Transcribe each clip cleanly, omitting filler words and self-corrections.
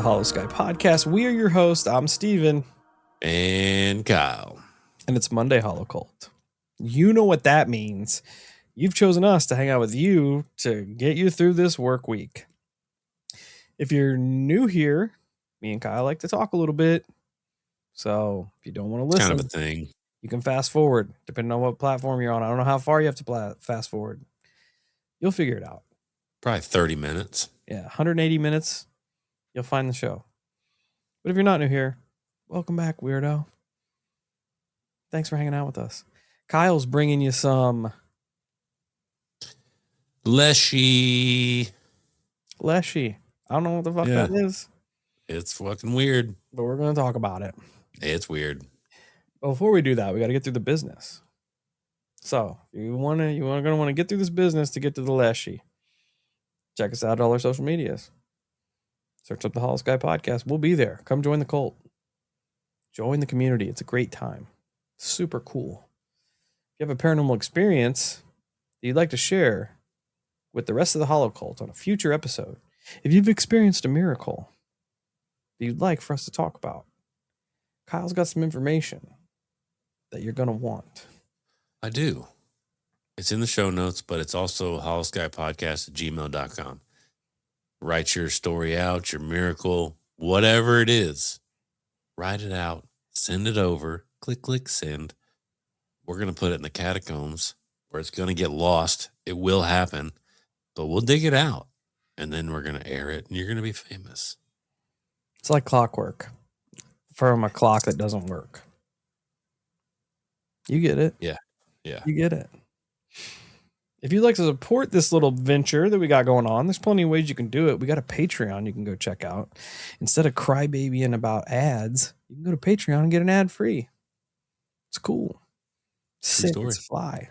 Holosky podcast. We are your hosts. I'm Steven. And Kyle. And it's Monday Holocult. You know what that means. You've chosen us to hang out with you to get you through this work week. If you're new here, me and Kyle like to talk a little bit. So if you don't want to listen, kind of a thing. You can fast forward depending on what platform you're on. I don't know how far you have to fast forward. You'll figure it out. Probably 30 minutes. Yeah, 180 minutes. You'll find the show. But if you're not new here, welcome back, weirdo. Thanks for hanging out with us. Kyle's bringing you some Leshy. I don't know what the fuck that is. It's fucking weird. But we're going to talk about it. It's weird. Before we do that, we got to get through the business. So you're going to want to get through this business to get to the Leshy. Check us out on all our social medias. Search up the Holosky podcast. We'll be there. Come join the cult. Join the community. It's a great time. Super cool. If you have a paranormal experience that you'd like to share with the rest of the Holocult on a future episode, if you've experienced a miracle that you'd like for us to talk about, Kyle's got some information that you're going to want. I do. It's in the show notes, but it's also holoskypodcast@gmail.com. Write your story out, your miracle, whatever it is. Write it out. Send it over. Click, send. We're going to put it in the catacombs where it's going to get lost. It will happen, but we'll dig it out, and then we're going to air it, and you're going to be famous. It's like clockwork from a clock that doesn't work. You get it. Yeah. You get it. If you'd like to support this little venture that we got going on, there's plenty of ways you can do it. We got a Patreon you can go check out. Instead of crybabying about ads, you can go to Patreon and get an ad free. It's cool. Sick. It's fly.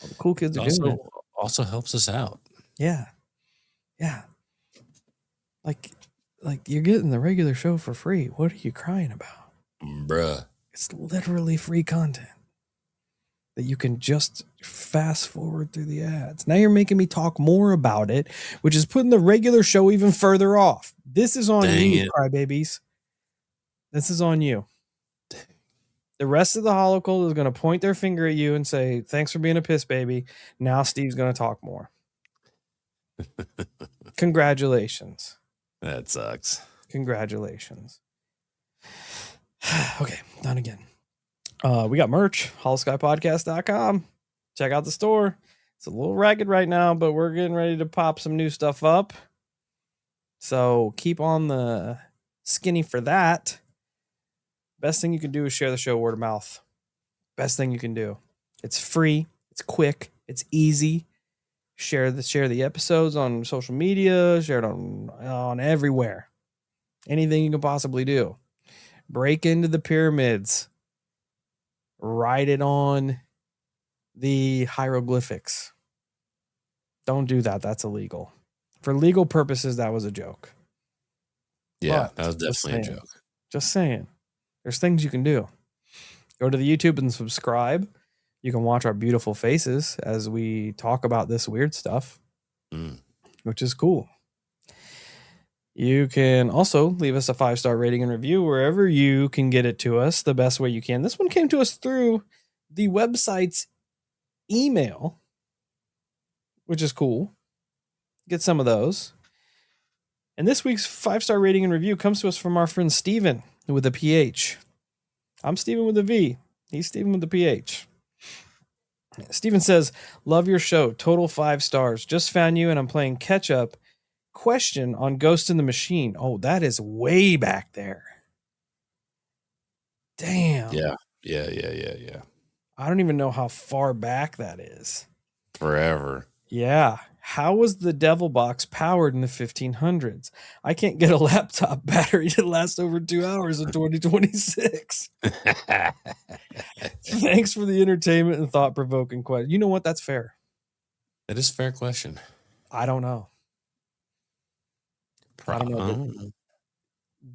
All the cool kids are doing it. Also helps us out. Yeah. Like you're getting the regular show for free. What are you crying about? Bruh. It's literally free content that you can just fast forward through the ads. Now you're making me talk more about it, which is putting the regular show even further off. This is on you, crybabies. This is on you. Dang. The rest of the Holocult is going to point their finger at you and say, thanks for being a piss baby. Now Steve's going to talk more. Congratulations. That sucks. Congratulations. Okay, done again. We got merch, holoskypodcast.com. Check out the store. It's a little ragged right now, but we're getting ready to pop some new stuff up. So keep on the skinny for that. Best thing you can do is share the show word of mouth. Best thing you can do. It's free. It's quick. It's easy. Share the episodes on social media. Share it on everywhere. Anything you can possibly do. Break into the pyramids. Write it on the hieroglyphics. Don't do that. That's illegal. For legal purposes, that was a joke. Yeah, that was definitely a joke. Just saying. There's things you can do. Go to the YouTube and subscribe. You can watch our beautiful faces as we talk about this weird stuff, which is cool. You can also leave us a 5-star rating and review wherever you can get it to us the best way you can. This one came to us through the website's email, which is cool. Get some of those. And this week's 5-star rating and review comes to us from our friend Steven with a PH. I'm Steven with a V. He's Steven with a PH. Steven says, love your show. Total 5 stars. Just found you and I'm playing catch up. Question on Ghost in the Machine. Oh, that is way back there. Damn. Yeah. I don't even know how far back that is. Forever. Yeah. How was the Devil Box powered in the 1500s? I can't get a laptop battery to last over 2 hours in 2026. Thanks for the entertainment and thought-provoking question. You know what? That's fair. That is a fair question. I don't know.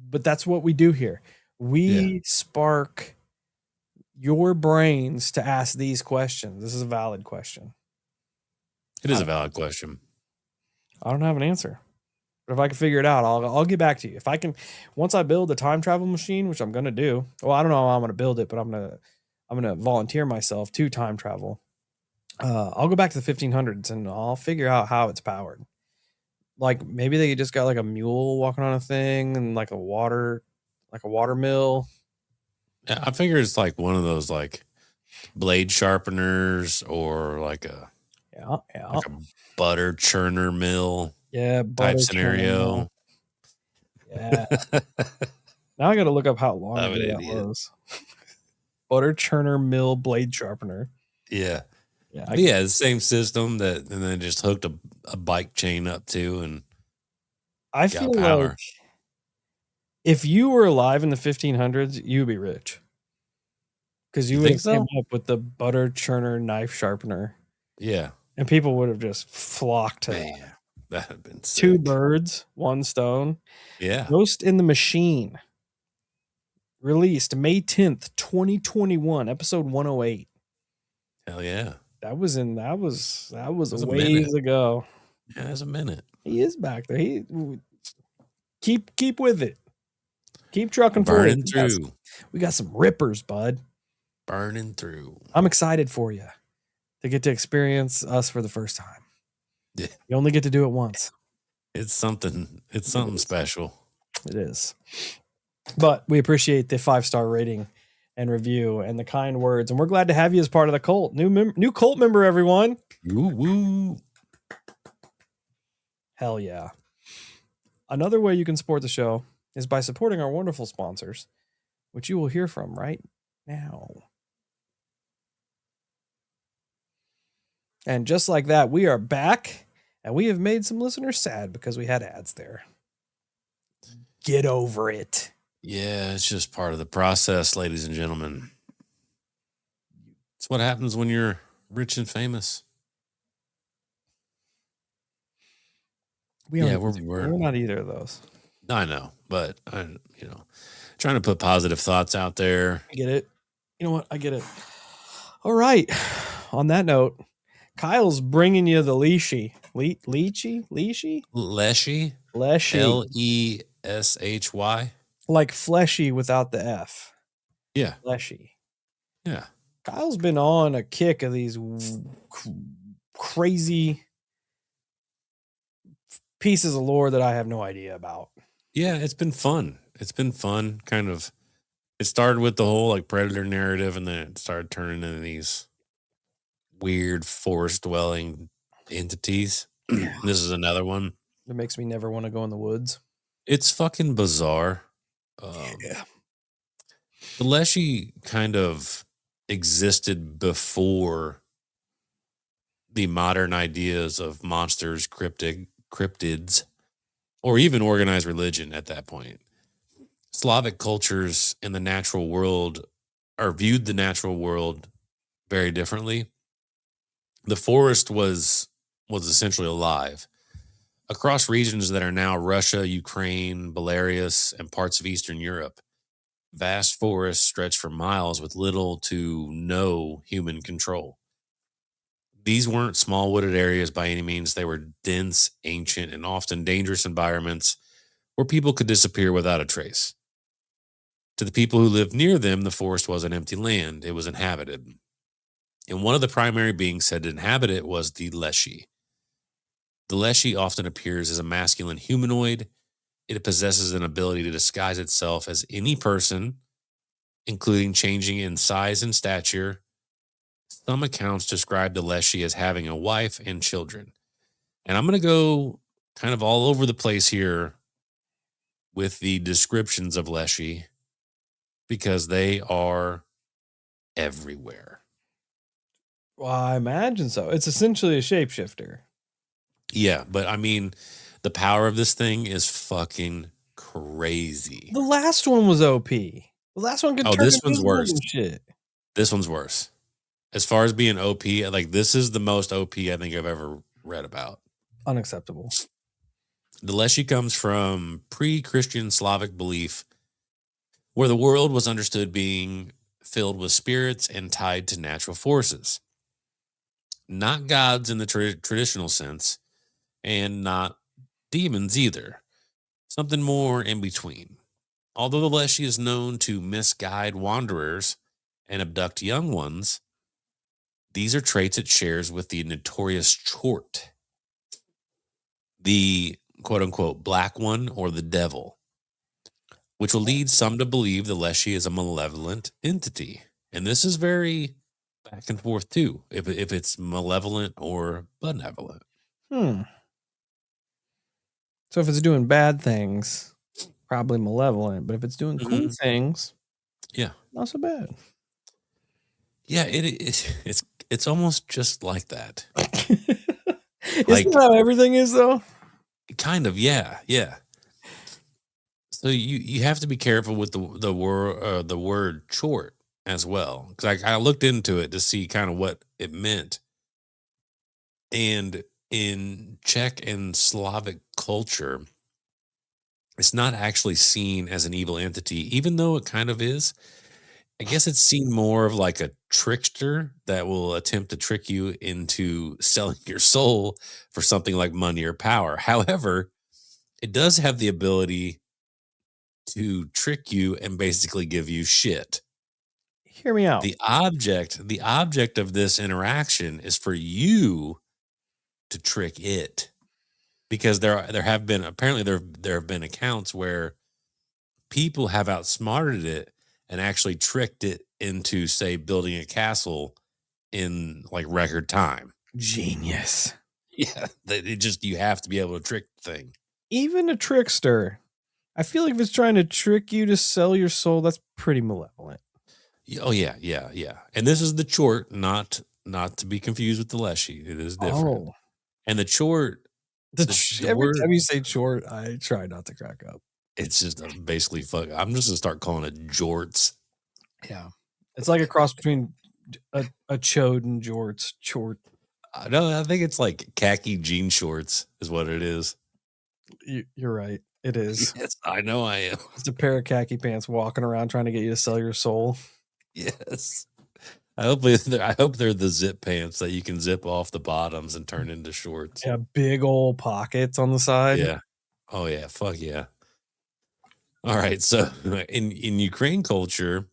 But that's what we do here. We spark your brains to ask these questions. This is a valid question. It is a valid question. I don't have an answer. But if I can figure it out, I'll get back to you. If I can, once I build the time travel machine, which I'm gonna do. Well, I don't know how I'm gonna build it, but I'm gonna volunteer myself to time travel. I'll go back to the 1500s and I'll figure out how it's powered. Like maybe they just got like a mule walking on a thing and like a water mill. Yeah, I figure it's like one of those like blade sharpeners or like a butter churner mill type scenario. Yeah. Now I got to look up how long I'm ago an that idiot. was. Butter churner mill blade sharpener. Yeah. Yeah. The same system and then just hooked a bike chain up to and I feel like if you were alive in the 1500s, you'd be rich. Because you would have came up with the butter churner knife sharpener. Yeah. And people would have just flocked to that. That would have been sick. 2 birds, 1 stone. Yeah. Ghost in the Machine. Released May 10th, 2021, episode 108. Hell yeah. That was a ways ago. Yeah, that's a minute. He is back there. He keep with it. Keep trucking Burning forward. through. We got some rippers, bud. Burning through. I'm excited for you to get to experience us for the first time. Yeah. You only get to do it once. It's something special. It is. But we appreciate the 5-star rating and review and the kind words. And we're glad to have you as part of the cult. New cult member, everyone. Woo woo. Hell yeah. Another way you can support the show is by supporting our wonderful sponsors, which you will hear from right now. And just like that, we are back, and we have made some listeners sad because we had ads there. Get over it. Yeah, it's just part of the process, ladies and gentlemen. It's what happens when you're rich and famous. We're not either of those. I know, but trying to put positive thoughts out there. I get it. You know what? I get it. All right. On that note, Kyle's bringing you the Leshy. Leshy? Leshy. Leshy. Like fleshy without the F. Yeah. Leshy. Yeah. Kyle's been on a kick of these crazy pieces of lore that I have no idea about. Yeah, it's been fun. Kind of. It started with the whole like predator narrative, and then it started turning into these weird forest dwelling entities. Yeah. This is another one. It makes me never want to go in the woods. It's fucking bizarre. Yeah. The Leshy kind of existed before the modern ideas of monsters, cryptids, or even organized religion at that point. Slavic cultures in the natural world viewed the natural world very differently. The forest was essentially alive. Across regions that are now Russia, Ukraine, Belarus, and parts of Eastern Europe, vast forests stretch for miles with little to no human control. These weren't small wooded areas by any means. They were dense, ancient, and often dangerous environments where people could disappear without a trace. To the people who lived near them, the forest was an empty land. It was inhabited. And one of the primary beings said to inhabit it was the Leshy. The Leshy often appears as a masculine humanoid. It possesses an ability to disguise itself as any person, including changing in size and stature. Some accounts describe the Leshy as having a wife and children. And I'm going to go kind of all over the place here with the descriptions of Leshy because they are everywhere. Well, I imagine so. It's essentially a shapeshifter. Yeah, but I mean, the power of this thing is fucking crazy. The last one was OP. The last one could turn this one's worse. And shit. This one's worse. As far as being OP, like this is the most OP I think I've ever read about. Unacceptable. The Leshy comes from pre-Christian Slavic belief where the world was understood being filled with spirits and tied to natural forces. Not gods in the traditional sense, and not demons either. Something more in between. Although the Leshy is known to misguide wanderers and abduct young ones, these are traits it shares with the notorious Chort, the quote unquote black one or the devil, which will lead some to believe the Leshy is a malevolent entity. And this is very back and forth too, if it's malevolent or benevolent. So if it's doing bad things, probably malevolent. But if it's doing cool things, yeah, not so bad. Yeah, it's almost just like that. Isn't that how everything is, though? Kind of, yeah. So you have to be careful with the word Chort as well, because I looked into it to see kind of what it meant. And in Czech and Slavic culture, it's not actually seen as an evil entity, even though it kind of is. I guess it's seen more of like a trickster that will attempt to trick you into selling your soul for something like money or power. However, it does have the ability to trick you and basically give you shit. Hear me out. The object of this interaction is for you to trick it. Because there have been accounts where people have outsmarted it and actually tricked it into, say, building a castle in like record time. Genius. Yeah, you have to be able to trick the thing. Even a trickster, I feel like if it's trying to trick you to sell your soul, that's pretty malevolent. Oh yeah. And this is the Chort, not to be confused with the Leshy. It is different. Oh. And the Chort, every time you say Chort, I try not to crack up. It's just basically fuck. I'm just gonna start calling it jorts. Yeah, it's like a cross between a chode and jorts. Chort. No, I think it's like khaki jean shorts is what it is. You're right. It is. Yes, I know I am. It's a pair of khaki pants walking around trying to get you to sell your soul. Yes. I hope they're the zip pants that you can zip off the bottoms and turn into shorts. Yeah, big old pockets on the side. Yeah. Oh yeah. Fuck yeah. All right. So in Ukraine culture,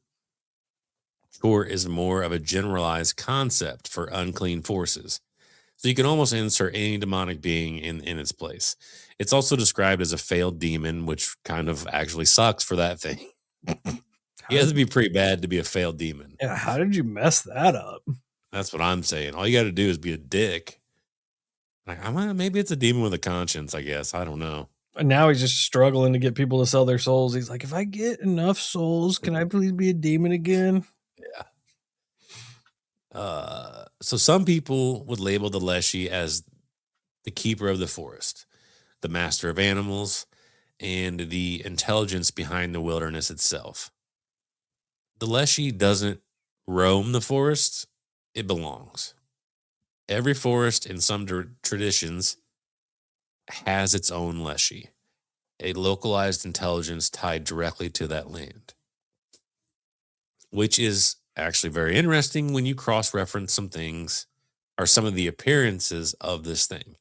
Chort is more of a generalized concept for unclean forces. So you can almost insert any demonic being in its place. It's also described as a failed demon, which kind of actually sucks for that thing. You have to be pretty bad to be a failed demon. Yeah, how did you mess that up? That's what I'm saying. All you got to do is be a dick. Like, maybe it's a demon with a conscience, I guess. I don't know. And now he's just struggling to get people to sell their souls. He's like, if I get enough souls, can I please be a demon again? Yeah. So some people would label the Leshy as the keeper of the forest, the master of animals, and the intelligence behind the wilderness itself. The Leshy doesn't roam the forest, it belongs. Every forest in some traditions has its own Leshy, a localized intelligence tied directly to that land, which is actually very interesting when you cross-reference some things or some of the appearances of this thing.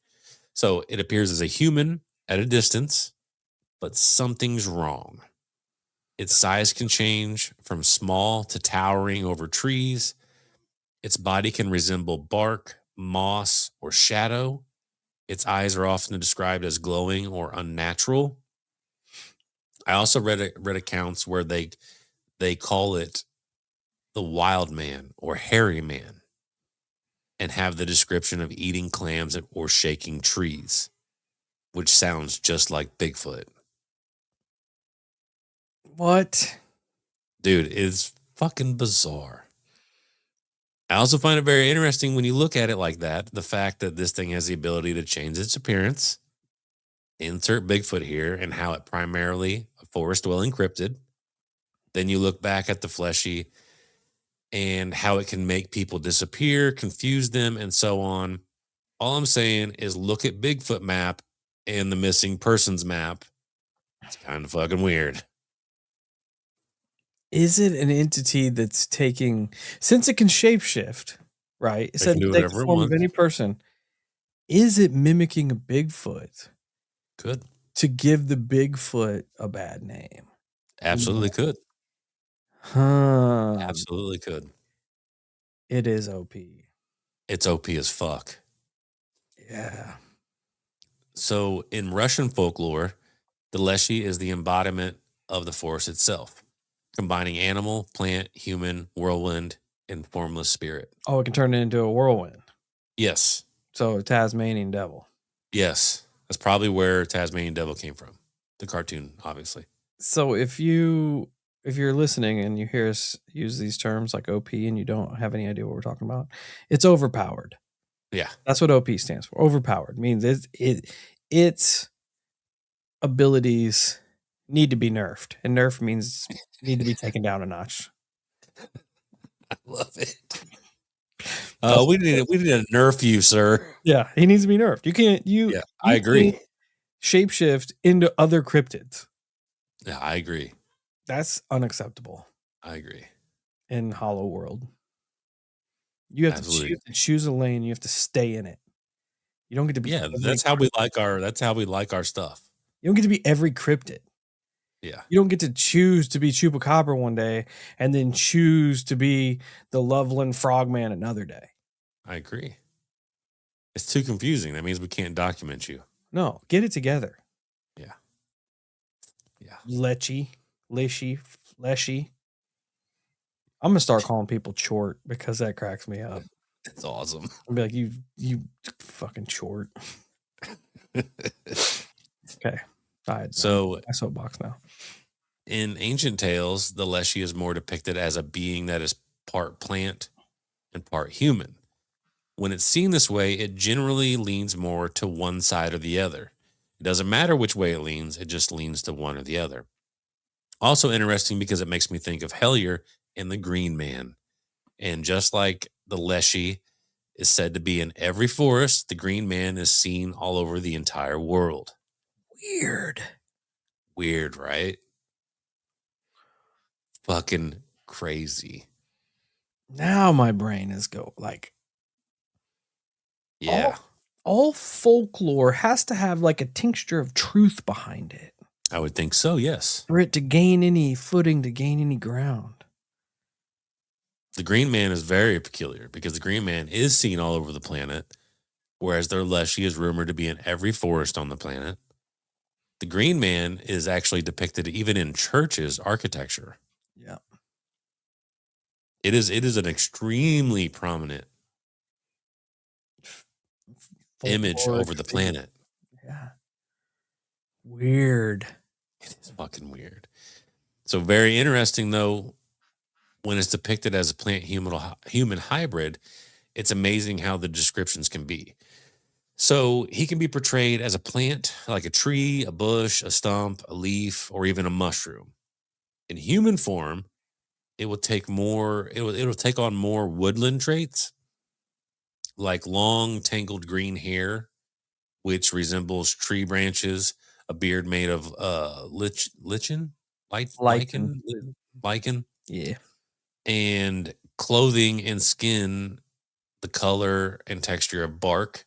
So it appears as a human at a distance, but something's wrong. Its size can change from small to towering over trees. Its body can resemble bark, moss, or shadow. Its eyes are often described as glowing or unnatural. I also read accounts where they call it the wild man or hairy man and have the description of eating clams or shaking trees, which sounds just like Bigfoot. What? Dude, it's fucking bizarre. I also find it very interesting when you look at it like that, the fact that this thing has the ability to change its appearance, insert Bigfoot here, and how it primarily a forest-dwelling cryptid. Then you look back at the Fleshy and how it can make people disappear, confuse them, and so on. All I'm saying is look at Bigfoot map and the missing persons map. It's kind of fucking weird. Is it an entity that's taking, since it can shapeshift, right? It They can do takes whatever the it form of wants. any person. Is it mimicking a Bigfoot Could. to give the Bigfoot a bad name. Absolutely could. Huh. Absolutely could. It is OP. It's OP as fuck. Yeah. So in Russian folklore, the Leshy is the embodiment of the forest itself, combining animal, plant, human, whirlwind, and formless spirit. Oh, it can turn it into a whirlwind. Yes. So Tasmanian devil. Yes. That's probably where Tasmanian Devil came from. The cartoon, obviously. So if you're listening and you hear us use these terms like OP and you don't have any idea what we're talking about, it's overpowered. Yeah. That's what OP stands for. Overpowered means its abilities need to be nerfed, and nerf means need to be taken down a notch. I love it. We need to nerf you, sir. Yeah, he needs to be nerfed. You can't. Yeah, I agree. Can't shapeshift into other cryptids. Yeah, I agree. That's unacceptable I agree. in Hollow World. You have Absolutely. to choose a lane. You have to stay in it. You don't get to be. Yeah, that's how we like our stuff. You don't get to be every cryptid. Yeah. You don't get to choose to be Chupacabra one day and then choose to be the Loveland Frogman another day. I agree. It's too confusing. That means we can't document you. No, get it together. Yeah. Yeah. Leshy. I'm gonna start calling people Chort because that cracks me up. It's awesome. I'll be like, you fucking Chort. Okay. So my soapbox now. in ancient tales, the Leshy is more depicted as a being that is part plant and part human. When it's seen this way, it generally leans more to one side or the other. It doesn't matter which way it leans, it just leans to one or the other. Also interesting because it makes me think of Hellier and the Green Man. And just like the Leshy is said to be in every forest, the Green Man is seen all over the entire world. Weird, right? Fucking crazy. Now my brain is Yeah. All folklore has to have like a tincture of truth behind it. I would think so, yes. For it to gain any footing, to gain any ground. The Green Man is very peculiar because the Green Man is seen all over the planet, whereas the Leshy is rumored to be in every forest on the planet. The Green Man is actually depicted even in churches' architecture. Yeah. It is an extremely prominent image over the planet. Yeah. Weird. It is fucking weird. So very interesting though, when it's depicted as a plant human hybrid, it's amazing how the descriptions can be. So he can be portrayed as a plant, like a tree, a bush, a stump, a leaf, or even a mushroom. In human form, it will take more, it'll take on more woodland traits, like long tangled green hair, which resembles tree branches, a beard made of lichen, Yeah. and clothing and skin, the color and texture of bark.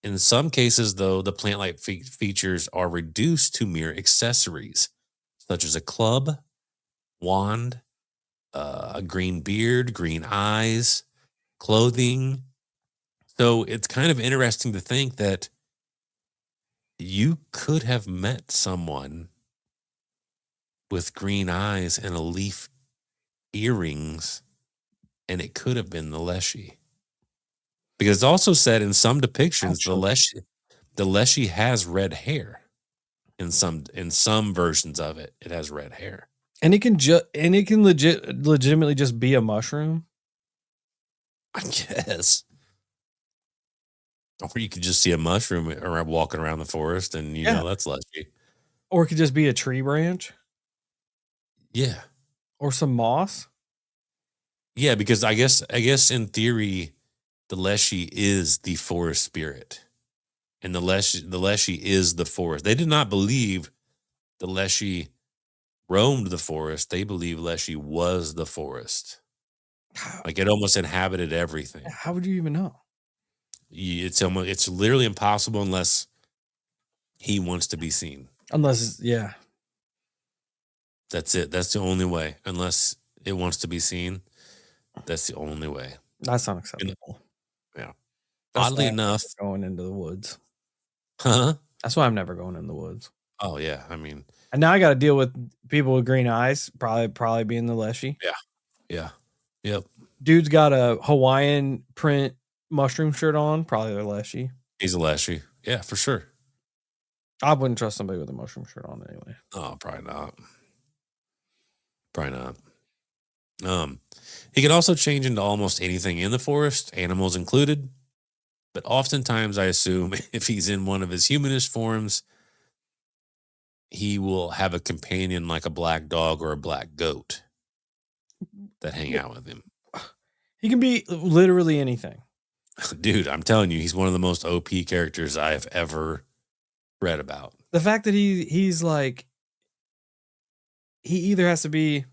In some cases, though, the plant-like features are reduced to mere accessories, such as a club, wand, a green beard, green eyes, clothing. So it's kind of interesting to think that you could have met someone with green eyes and a leaf earrings, and it could have been the Leshy. Because it's also said in some depictions, the Leshy has red hair. In some versions of it, it has red hair. And it can legitimately just be a mushroom. I guess. Or you could just see a mushroom walking around the forest and you know that's Leshy. Or it could just be a tree branch. Yeah. Or some moss. Yeah, because I guess in theory, the Leshy is the forest spirit. And the Leshy is the forest. They did not believe the Leshy roamed the forest. They believe Leshy was the forest. Like it almost inhabited everything. How would you even know? It's literally impossible unless He wants to be seen. Unless, yeah. That's it. That's the only way. Unless it wants to be seen, that's the only way. That's unacceptable. Yeah. That's Oddly why I'm enough, never going into the woods. huh? That's why I'm never going in the woods. Oh yeah. I mean, And now I got to deal with people with green eyes. Probably being the Leshy. yeah. Yep. Dude's got a Hawaiian print mushroom shirt on. Probably the Leshy. He's a Leshy. Yeah, for sure. I wouldn't trust somebody with a mushroom shirt on anyway. Oh, probably not. Probably not. He can also change into almost anything in the forest, animals included. But oftentimes, I assume if he's in one of his humanist forms, he will have a companion like a black dog or a black goat that hang out with him. He can be literally anything. Dude, I'm telling you, he's one of the most OP characters I have ever read about. The fact that he's like, he either has to be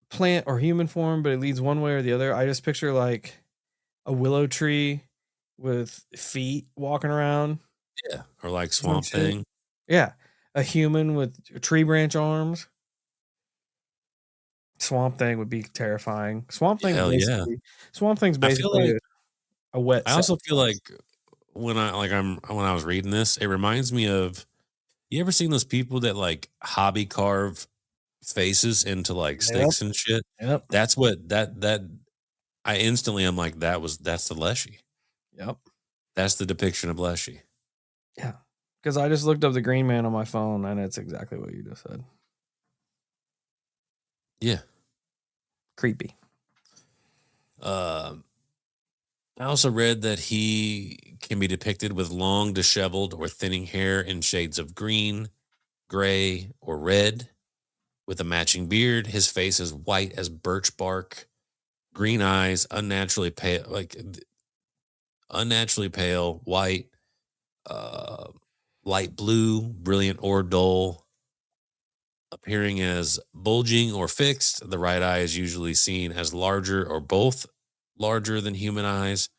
plant or human form, but it leads one way or the other. I just picture like a willow tree with feet walking around. Yeah. Or like Swamp Thing. Yeah. A human with tree branch arms. Swamp Thing would be terrifying. Swamp Thing's basically a wet. I also feel like when I was reading this, it reminds me of, you ever seen those people that like hobby carve faces into like sticks and shit? Yep. That's what that I instantly am like, that's the Leshy. Yep. That's the depiction of Leshy. Yeah. Because I just looked up the Green Man on my phone and it's exactly what you just said. Yeah. Creepy. I also read that he can be depicted with long, disheveled, or thinning hair in shades of green, gray, or red. With a matching beard, his face is white as birch bark, green eyes, unnaturally pale, white, light blue, brilliant or dull, appearing as bulging or fixed. The right eye is usually seen as larger or both larger than human eyes,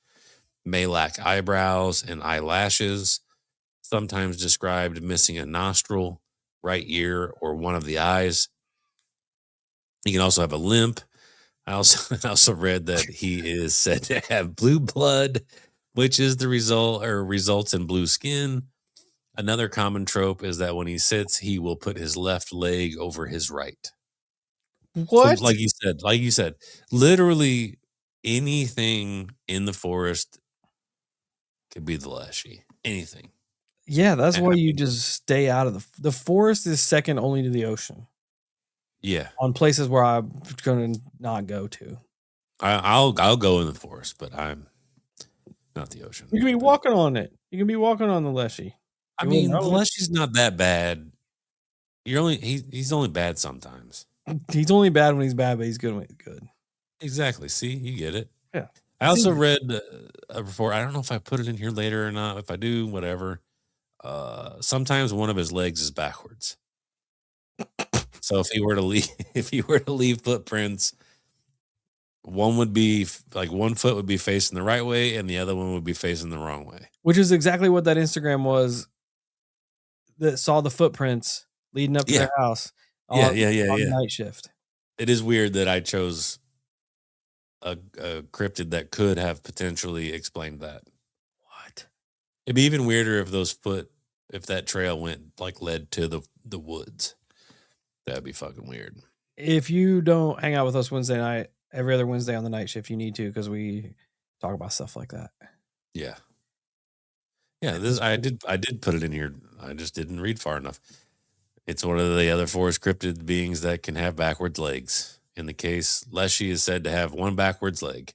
may lack eyebrows and eyelashes, sometimes described missing a nostril, right ear, or one of the eyes. He can also have a limp. I also read that he is said to have blue blood, which is the result or results in blue skin. Another common trope is that when he sits, he will put his left leg over his right. What? So, like you said, literally anything in the forest could be the Leshy. Anything. Yeah, that's why you just stay out of the forest is second only to the ocean. Yeah. On places where I'm going to not go to. I'll go in the forest, but I'm not the ocean. You can be walking on it. You can be walking on the Leshy. I mean, the Leshy's not that bad. He's only bad sometimes. He's only bad when he's bad, but he's good when he's good. Exactly. See, you get it. Yeah. I also read a report. I don't know if I put it in here later or not. If I do, whatever. Sometimes one of his legs is backwards. So if he were to leave footprints, one would be like one foot would be facing the right way and the other one would be facing the wrong way. Which is exactly what that Instagram was that saw the footprints leading up to their house. On night shift. It is weird that I chose a cryptid that could have potentially explained that. What? It'd be even weirder if that trail led to the woods. That'd be fucking weird. If you don't hang out with us Wednesday night, every other Wednesday on the night shift, you need to, because we talk about stuff like that. Yeah. Yeah, I did put it in here. I just didn't read far enough. It's one of the other forest cryptid beings that can have backwards legs. In the case, Leshy is said to have one backwards leg,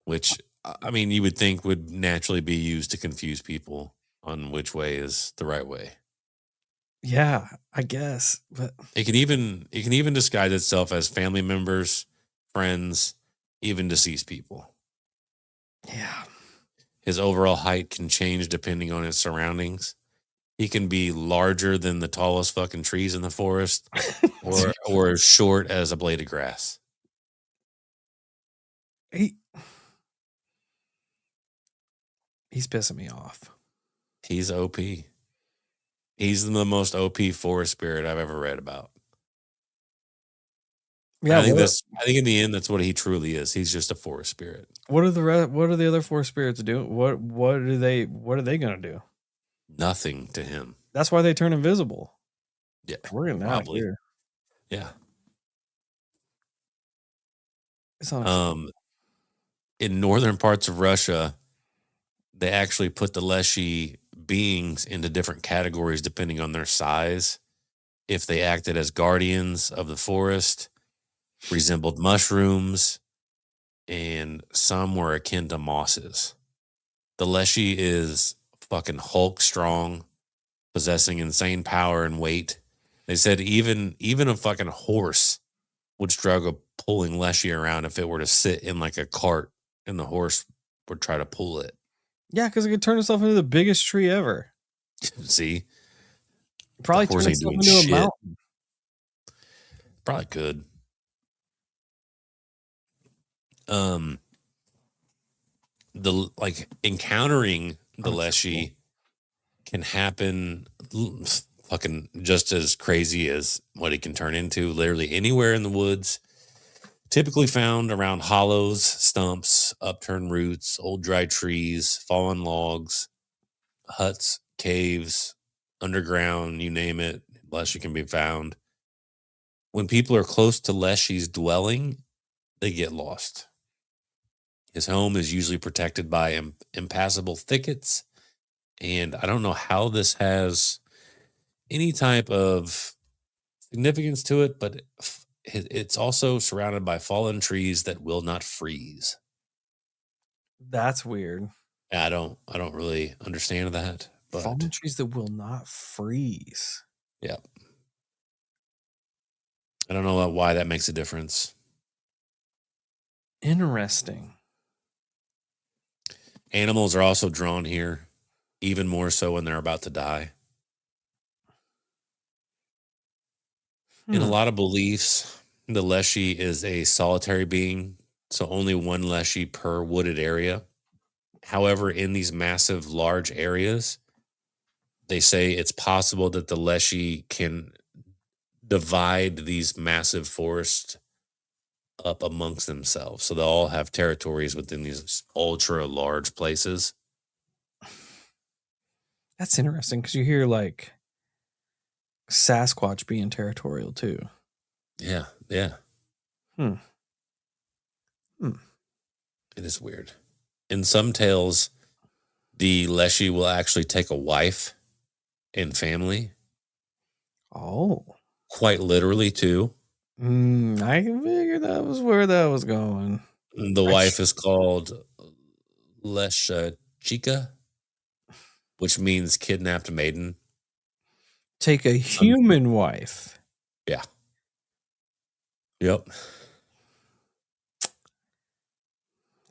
which, I mean, you would think would naturally be used to confuse people on which way is the right way. Yeah, I guess. But it can even disguise itself as family members, friends, even deceased people. Yeah. His overall height can change depending on his surroundings. He can be larger than the tallest fucking trees in the forest or as short as a blade of grass. He's pissing me off. He's OP. He's the most OP forest spirit I've ever read about. Yeah, I think in the end that's what he truly is. He's just a forest spirit. what are the other four spirits doing? What are they gonna do? Nothing to him. That's why they turn invisible. Yeah. We're getting out of Probably. here. Yeah. It's not In northern parts of Russia, they actually put the Leshy beings into different categories depending on their size. If they acted as guardians of the forest, resembled mushrooms, and some were akin to mosses. The Leshy is fucking Hulk strong, possessing insane power and weight. They said even a fucking horse would struggle pulling Leshy around if it were to sit in like a cart and the horse would try to pull it. Yeah, because it could turn itself into the biggest tree ever. See? Probably The horse turn ain't itself doing into a shit. mountain. Probably could. The encountering the Leshy can happen fucking just as crazy as what it can turn into literally anywhere in the woods. Typically found around hollows, stumps, upturned roots, old dry trees, fallen logs, huts, caves, underground, you name it, Leshy can be found. When people are close to Leshy's dwelling, they get lost. His home is usually protected by impassable thickets, and I don't know how this has any type of significance to it, but it's also surrounded by fallen trees that will not freeze. That's weird. I don't really understand that, but Fallen trees that will not freeze. yeah, I don't know why that makes a difference. Interesting. Animals are also drawn here, even more so when they're about to die. In a lot of beliefs, the Leshy is a solitary being, so only one Leshy per wooded area. However, in these massive, large areas, they say it's possible that the Leshy can divide these massive forests up amongst themselves. So they'll all have territories within these ultra large places. That's interesting because you hear like Sasquatch being territorial too. Yeah, yeah. Hmm. It is weird. In some tales, the Leshy will actually take a wife and family. Oh. Quite literally, too. I can figure that was where that was going. The wife is called Leshychika, which means kidnapped maiden. Take a human wife. Yeah. Yep.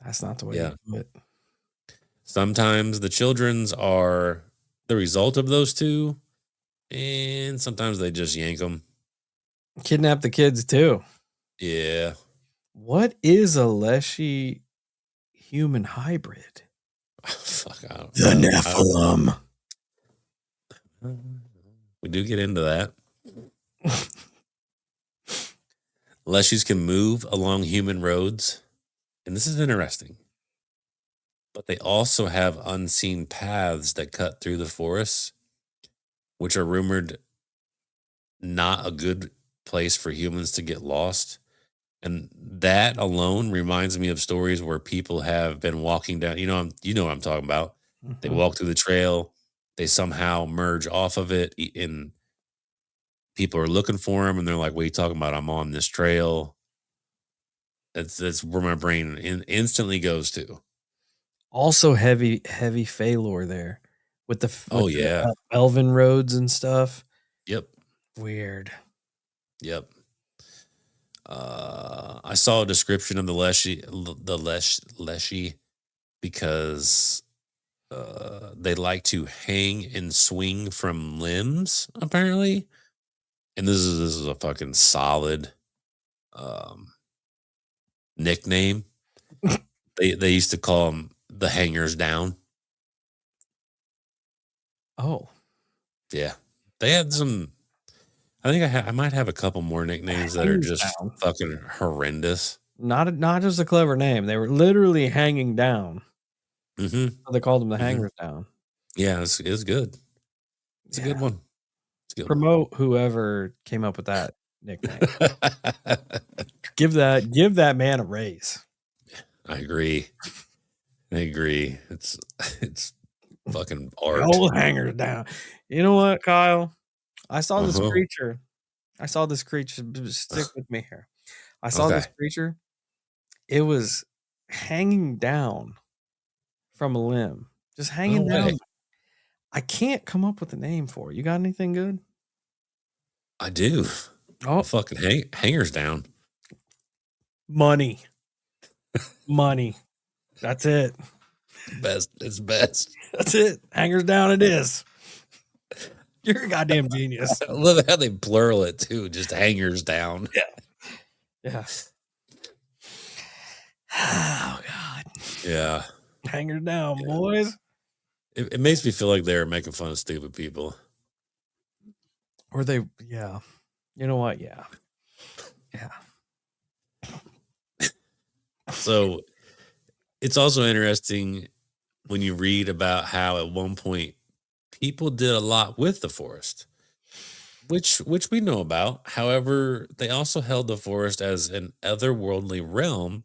That's not the way to do it. Sometimes the children's are the result of those two, and sometimes they just yank them. Kidnap the kids too. Yeah. What is a Leshy human hybrid? Fuck out. The Nephilim. We do get into that. Leshies can move along human roads, and this is interesting. But they also have unseen paths that cut through the forests, which are rumored not a good place for humans to get lost. And that alone reminds me of stories where people have been walking down. You know what I'm talking about. They walk through the trail, they somehow merge off of it, and people are looking for them, and they're like, "What are you talking about? I'm on this trail." That's where my brain instantly goes to. Also heavy Fey lore there with the elven roads and stuff. Yep. Weird. Yep. I saw a description of the Leshy, because they like to hang and swing from limbs, apparently. And this is a fucking solid nickname. They used to call them the hangers down. Oh, Yeah. They had some. I think I might have a couple more nicknames that are just Hangerstown. fucking horrendous. Not just a clever name. They were literally hanging down. Mm-hmm. So they called them the Mm-hmm. Hangers Down. Yeah, it's good. It's a good one. It's a good Promote whoever came up with that nickname. Give that man a raise. I agree. It's fucking art. The old Hangers Down. You know what, Kyle? I saw this Uh-huh. creature. Stick with me here. I saw this creature. It was hanging down from a limb. Just hanging No way. down. I can't come up with a name for it. You got anything good? I do. Oh, Fucking hangers down. money. Money. That's it. It's best. That's it. Hangers down it is. You're a goddamn genius. I love how they plural it too. Just hangers down. Yeah. Oh God. Yeah. Hangers down, boys. It makes me feel like they're making fun of stupid people. Or they, yeah. You know what? Yeah. Yeah. So it's also interesting when you read about how at one point people did a lot with the forest, which we know about. However, they also held the forest as an otherworldly realm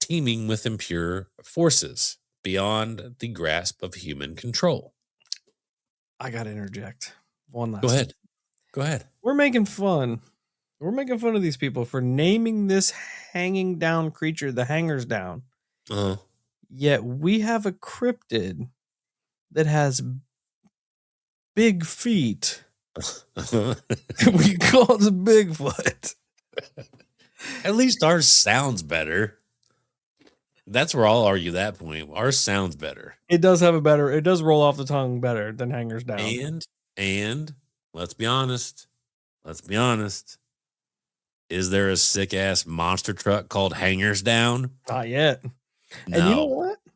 teeming with impure forces beyond the grasp of human control. I gotta interject. One last. Go ahead. We're making fun. We're making fun of these people for naming this hanging down creature the Hangers Down. Uh-huh. Yet we have a cryptid that has big feet. We call it a Bigfoot. At least ours sounds better. That's where I'll argue that point. Ours sounds better. It does roll off the tongue better than Hangers Down. And let's be honest. Is there a sick ass monster truck called Hangers Down? Not yet. No. And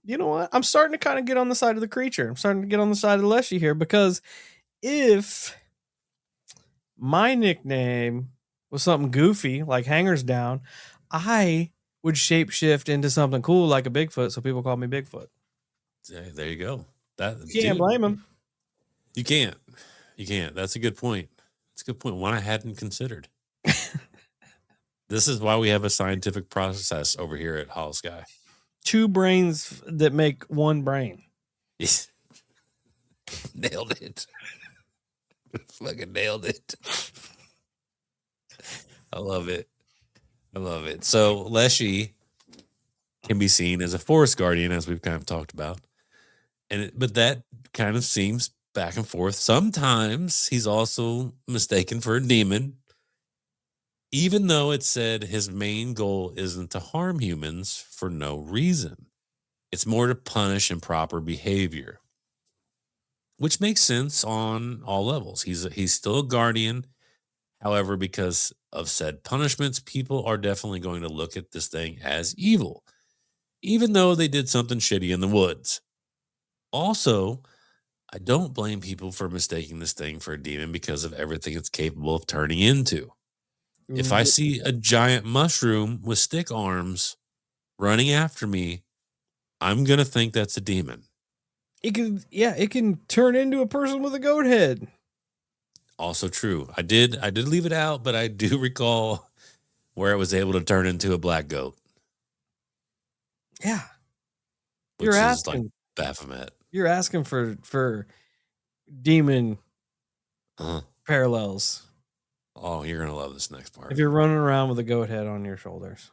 you know what? I'm starting to kind of get on the side of the creature. I'm starting to get on the side of Leshy here, because if my nickname was something goofy like Hangers Down, I would shapeshift into something cool like a Bigfoot, so people call me Bigfoot. There you go. You can't blame him. You can't. That's a good point. That's a good point. One I hadn't considered. This is why we have a scientific process over here at Holosky. 2 brains that make one brain. Nailed it. Fucking nailed it. I love it. So Leshy can be seen as a forest guardian, as we've kind of talked about. But that kind of seems back and forth. Sometimes he's also mistaken for a demon, even though it said his main goal isn't to harm humans for no reason. It's more to punish improper behavior, which makes sense on all levels. He's still a guardian. However, because of said punishments, people are definitely going to look at this thing as evil, even though they did something shitty in the woods. Also, I don't blame people for mistaking this thing for a demon because of everything it's capable of turning into. If I see a giant mushroom with stick arms running after me, I'm going to think that's a demon. It can turn into a person with a goat head. Also true. I did leave it out, but I do recall where it was able to turn into a black goat. Yeah. Which is like Baphomet. You're asking for demon parallels. Oh, you're going to love this next part. If you're running around with a goat head on your shoulders.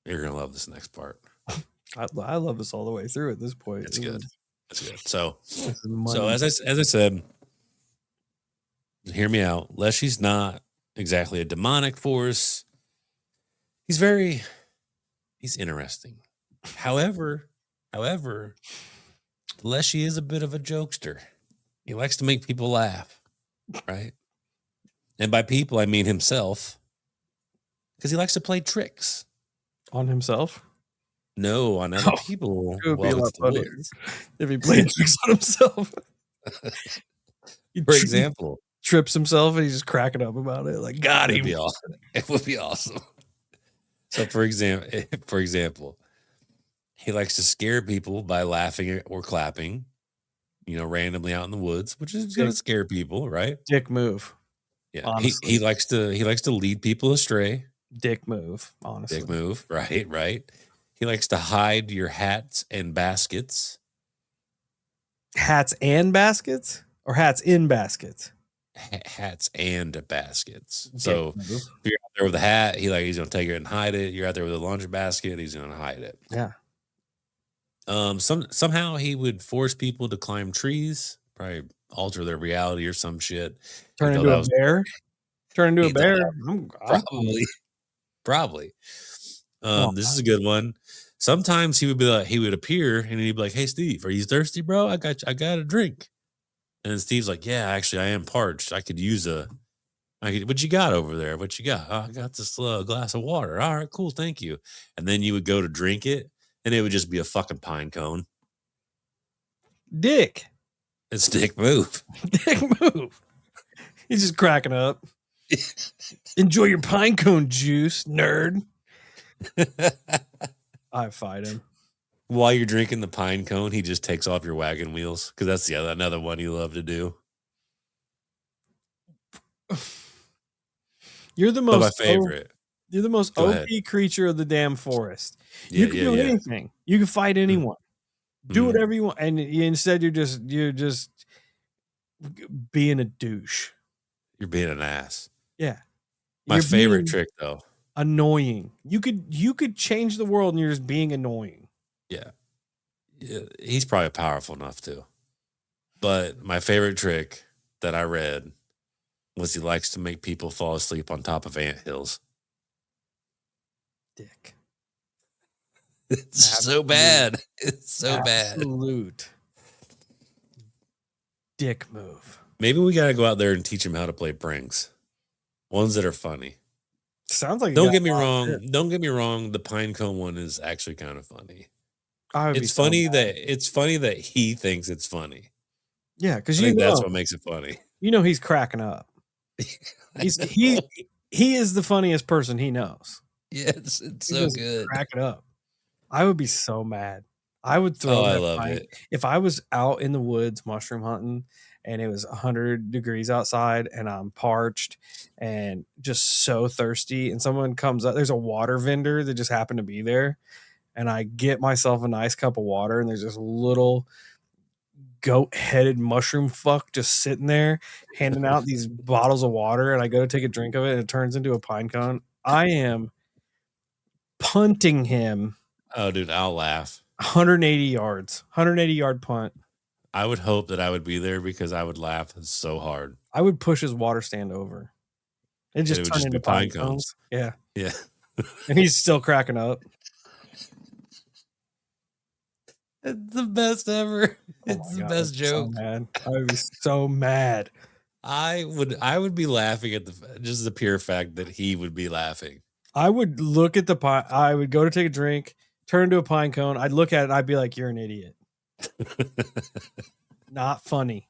You're going to love this next part. I love this all the way through at this point. It's good. So as I said, hear me out. Leshy's not exactly a demonic force. He's interesting. However, Leshy is a bit of a jokester. He likes to make people laugh, right? And by people, I mean himself, because he likes to play tricks on himself. No, on other people. It would be a lot funnier if he played tricks on himself. He For example, trips himself and he's just cracking up about it. Like, got him. it'd be awesome. It would be awesome. So, for example, he likes to scare people by laughing or clapping, randomly out in the woods, which is going to scare people, right? Dick move. Yeah. Honestly. He likes to lead people astray. Dick move, honestly. Dick move, right. He likes to hide your hats and baskets. Hats and baskets? Or hats in baskets? Hats and baskets. Dick So move. if you're out there with a hat, he's gonna take it and hide it. You're out there with a laundry basket, he's gonna hide it. Yeah. Somehow he would force people to climb trees, probably alter their reality or some shit. Turn into a bear? Turn into a bear? Probably. This is a good one. Sometimes he would appear and he'd be like, "Hey Steve, are you thirsty, bro? I got a drink." And then Steve's like, "Yeah, actually I am parched. I could use what you got over there? What you got?" "Oh, I got this glass of water." "All right, cool, thank you." And then you would go to drink it and it would just be a fucking pine cone. Dick. It's dick move. Dick move. He's just cracking up. Enjoy your pine cone juice, nerd. I fight him. While you're drinking the pine cone, he just takes off your wagon wheels, because that's another one you love to do. You're the most my favorite. You're the most Go OP ahead. creature of the damn forest. Yeah, You can do anything. You can fight anyone. Do whatever you want, and instead you're just being a douche. You're being an ass. Yeah. My favorite trick, though. Annoying. You could change the world, and you're just being annoying. Yeah. He's probably powerful enough to. But my favorite trick that I read was he likes to make people fall asleep on top of anthills. Dick. It's so bad. It's so bad. Absolute dick move. Maybe we got to go out there and teach him how to play pranks. Ones that are funny. Sounds like Don't get me wrong. Don't get me wrong. The pine cone one is actually kind of funny. It's funny that he thinks it's funny. Yeah, because that's what makes it funny. He's cracking up. He is the funniest person he knows. Yes, it's so good. Crack it up. I would be so mad. I would throw. I love it. If I was out in the woods mushroom hunting and it was 100 degrees outside and I'm parched and just so thirsty, and someone comes up, there's a water vendor that just happened to be there, and I get myself a nice cup of water, and there's this little goat-headed mushroom fuck just sitting there handing out these bottles of water, and I go to take a drink of it and it turns into a pine cone. I am punting him. Oh, dude, I'll laugh. 180 yard punt. I would hope that I would be there because I would laugh so hard. I would push his water stand over. It would just turn into pine cones. Yeah. Yeah. And he's still cracking up. It's the best ever. It's the best joke. So mad. I would be so mad. I would be laughing at just the pure fact that he would be laughing. I would look at the pine. I would go to take a drink, turn into a pine cone. I'd look at it and I'd be like, "You're an idiot." Not funny.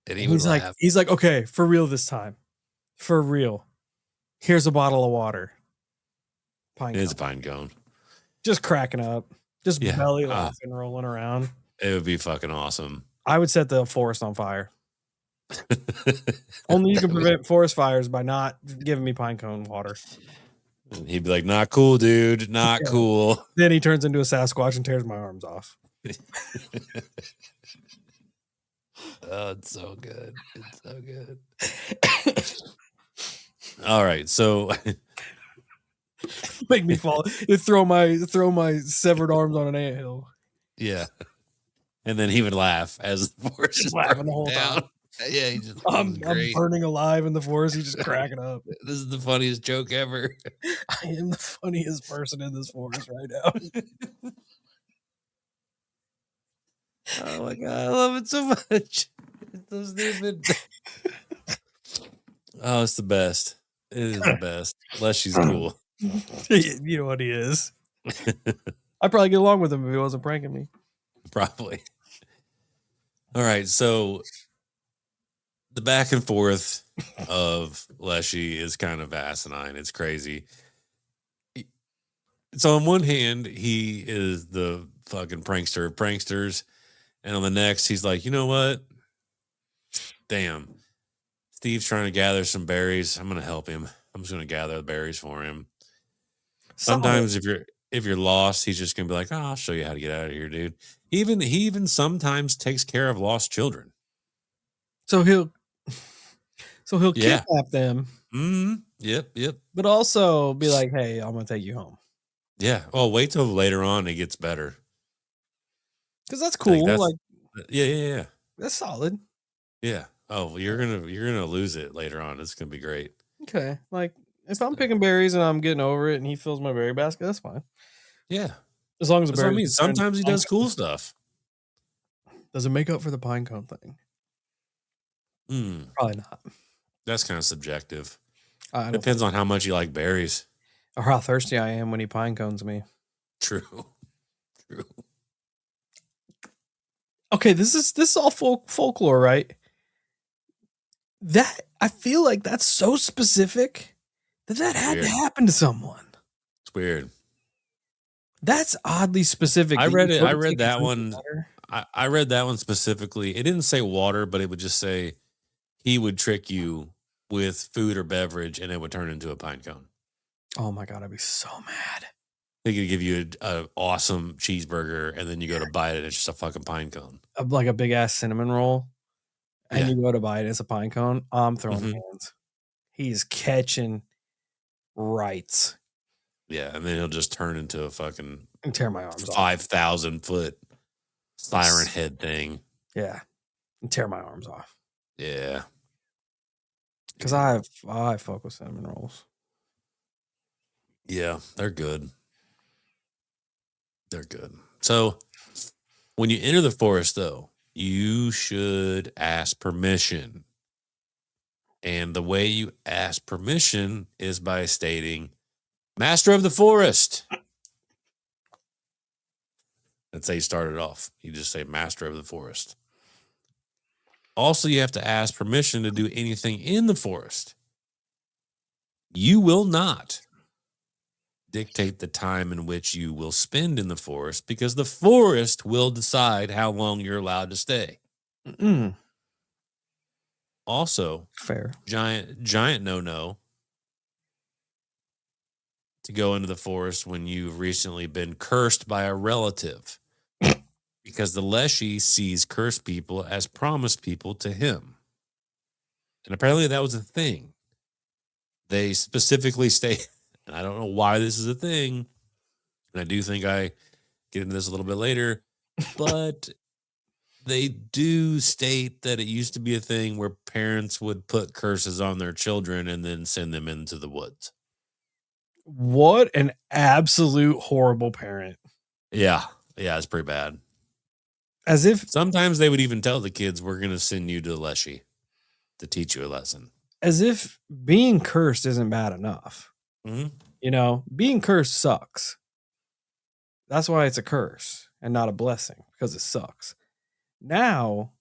And he's like, "Okay, for real this time. For real. Here's a bottle of water." It's a pine cone. Just cracking up. Just belly laughing, rolling around. It would be fucking awesome. I would set the forest on fire. Only you can prevent forest fires by not giving me pine cone water. And he'd be like, "Not cool, dude. Not cool." Then he turns into a Sasquatch and tears my arms off. Oh, it's so good. It's so good. All right, so make me fall. Throw my severed arms on an anthill. Yeah, and then he would laugh as the forest is laughing the whole time. Yeah, he just I'm burning alive in the forest. He's just cracking up. This is the funniest joke ever. I am the funniest person in this forest right now. Oh my god, I love it so much. It's so stupid. Oh, it's the best. It is the best. Leshy's cool. You know what he is. I'd probably get along with him if he wasn't pranking me. Probably. All right, so the back and forth of Leshy is kind of asinine. It's crazy. So on one hand, he is the fucking prankster of pranksters. And on the next, he's like, you know what? Damn. Steve's trying to gather some berries. I'm going to help him. I'm just going to gather the berries for him. Solid. Sometimes if you're lost, he's just going to be like, oh, I'll show you how to get out of here, dude. He even sometimes takes care of lost children. So he'll Yeah. kidnap them. Yep. But also be like, hey, I'm gonna take you home. Yeah. Well, wait till later on it gets better. Because that's cool. Yeah. That's solid. Yeah. Oh, you're gonna lose it later on. It's gonna be great. Okay. Like if I'm picking berries and I'm getting over it and he fills my berry basket, that's fine. Yeah. As long as the That's what I berries mean. Sometimes he does cool stuff. Does it make up for the pine cone thing? Probably not. That's kind of subjective. Depends on how much you like berries. Or how thirsty I am when he pine cones me. True. Okay, this is all folklore, right? That I feel like that's so specific that had to happen to someone. It's weird. That's oddly specific. I read that one. I read that one specifically. It didn't say water, but it would just say he would trick you with food or beverage and it would turn into a pine cone. Oh my God, I'd be so mad. They could give you an awesome cheeseburger and then you go to bite it. It's just a fucking pine cone. Like a big ass cinnamon roll. And you go to bite it, it's a pine cone. I'm throwing hands. He's catching rights. Yeah, and then he'll just turn into a fucking and tear my arms 5,000 foot siren head thing. Yeah, and tear my arms off. Yeah, because I fuck with cinnamon rolls. Yeah, they're good. They're good. So when you enter the forest, though, you should ask permission. And the way you ask permission is by stating, Master of the Forest. That's how you start it off. You just say, Master of the Forest. Also, you have to ask permission to do anything in the forest. You will not dictate the time in which you will spend in the forest because the forest will decide how long you're allowed to stay. Also, fair. Giant no to go into the forest when you've recently been cursed by a relative because the Leshy sees cursed people as promised people to him. And apparently that was a thing. They specifically state, and I don't know why this is a thing, and I do think I get into this a little bit later, but they do state that it used to be a thing where parents would put curses on their children and then send them into the woods. What an absolute horrible parent. Yeah, it's pretty bad. As if sometimes they would even tell the kids, we're going to send you to Leshy to teach you a lesson. As if being cursed isn't bad enough. Mm-hmm. You know, being cursed sucks. That's why it's a curse and not a blessing, because it sucks. Now,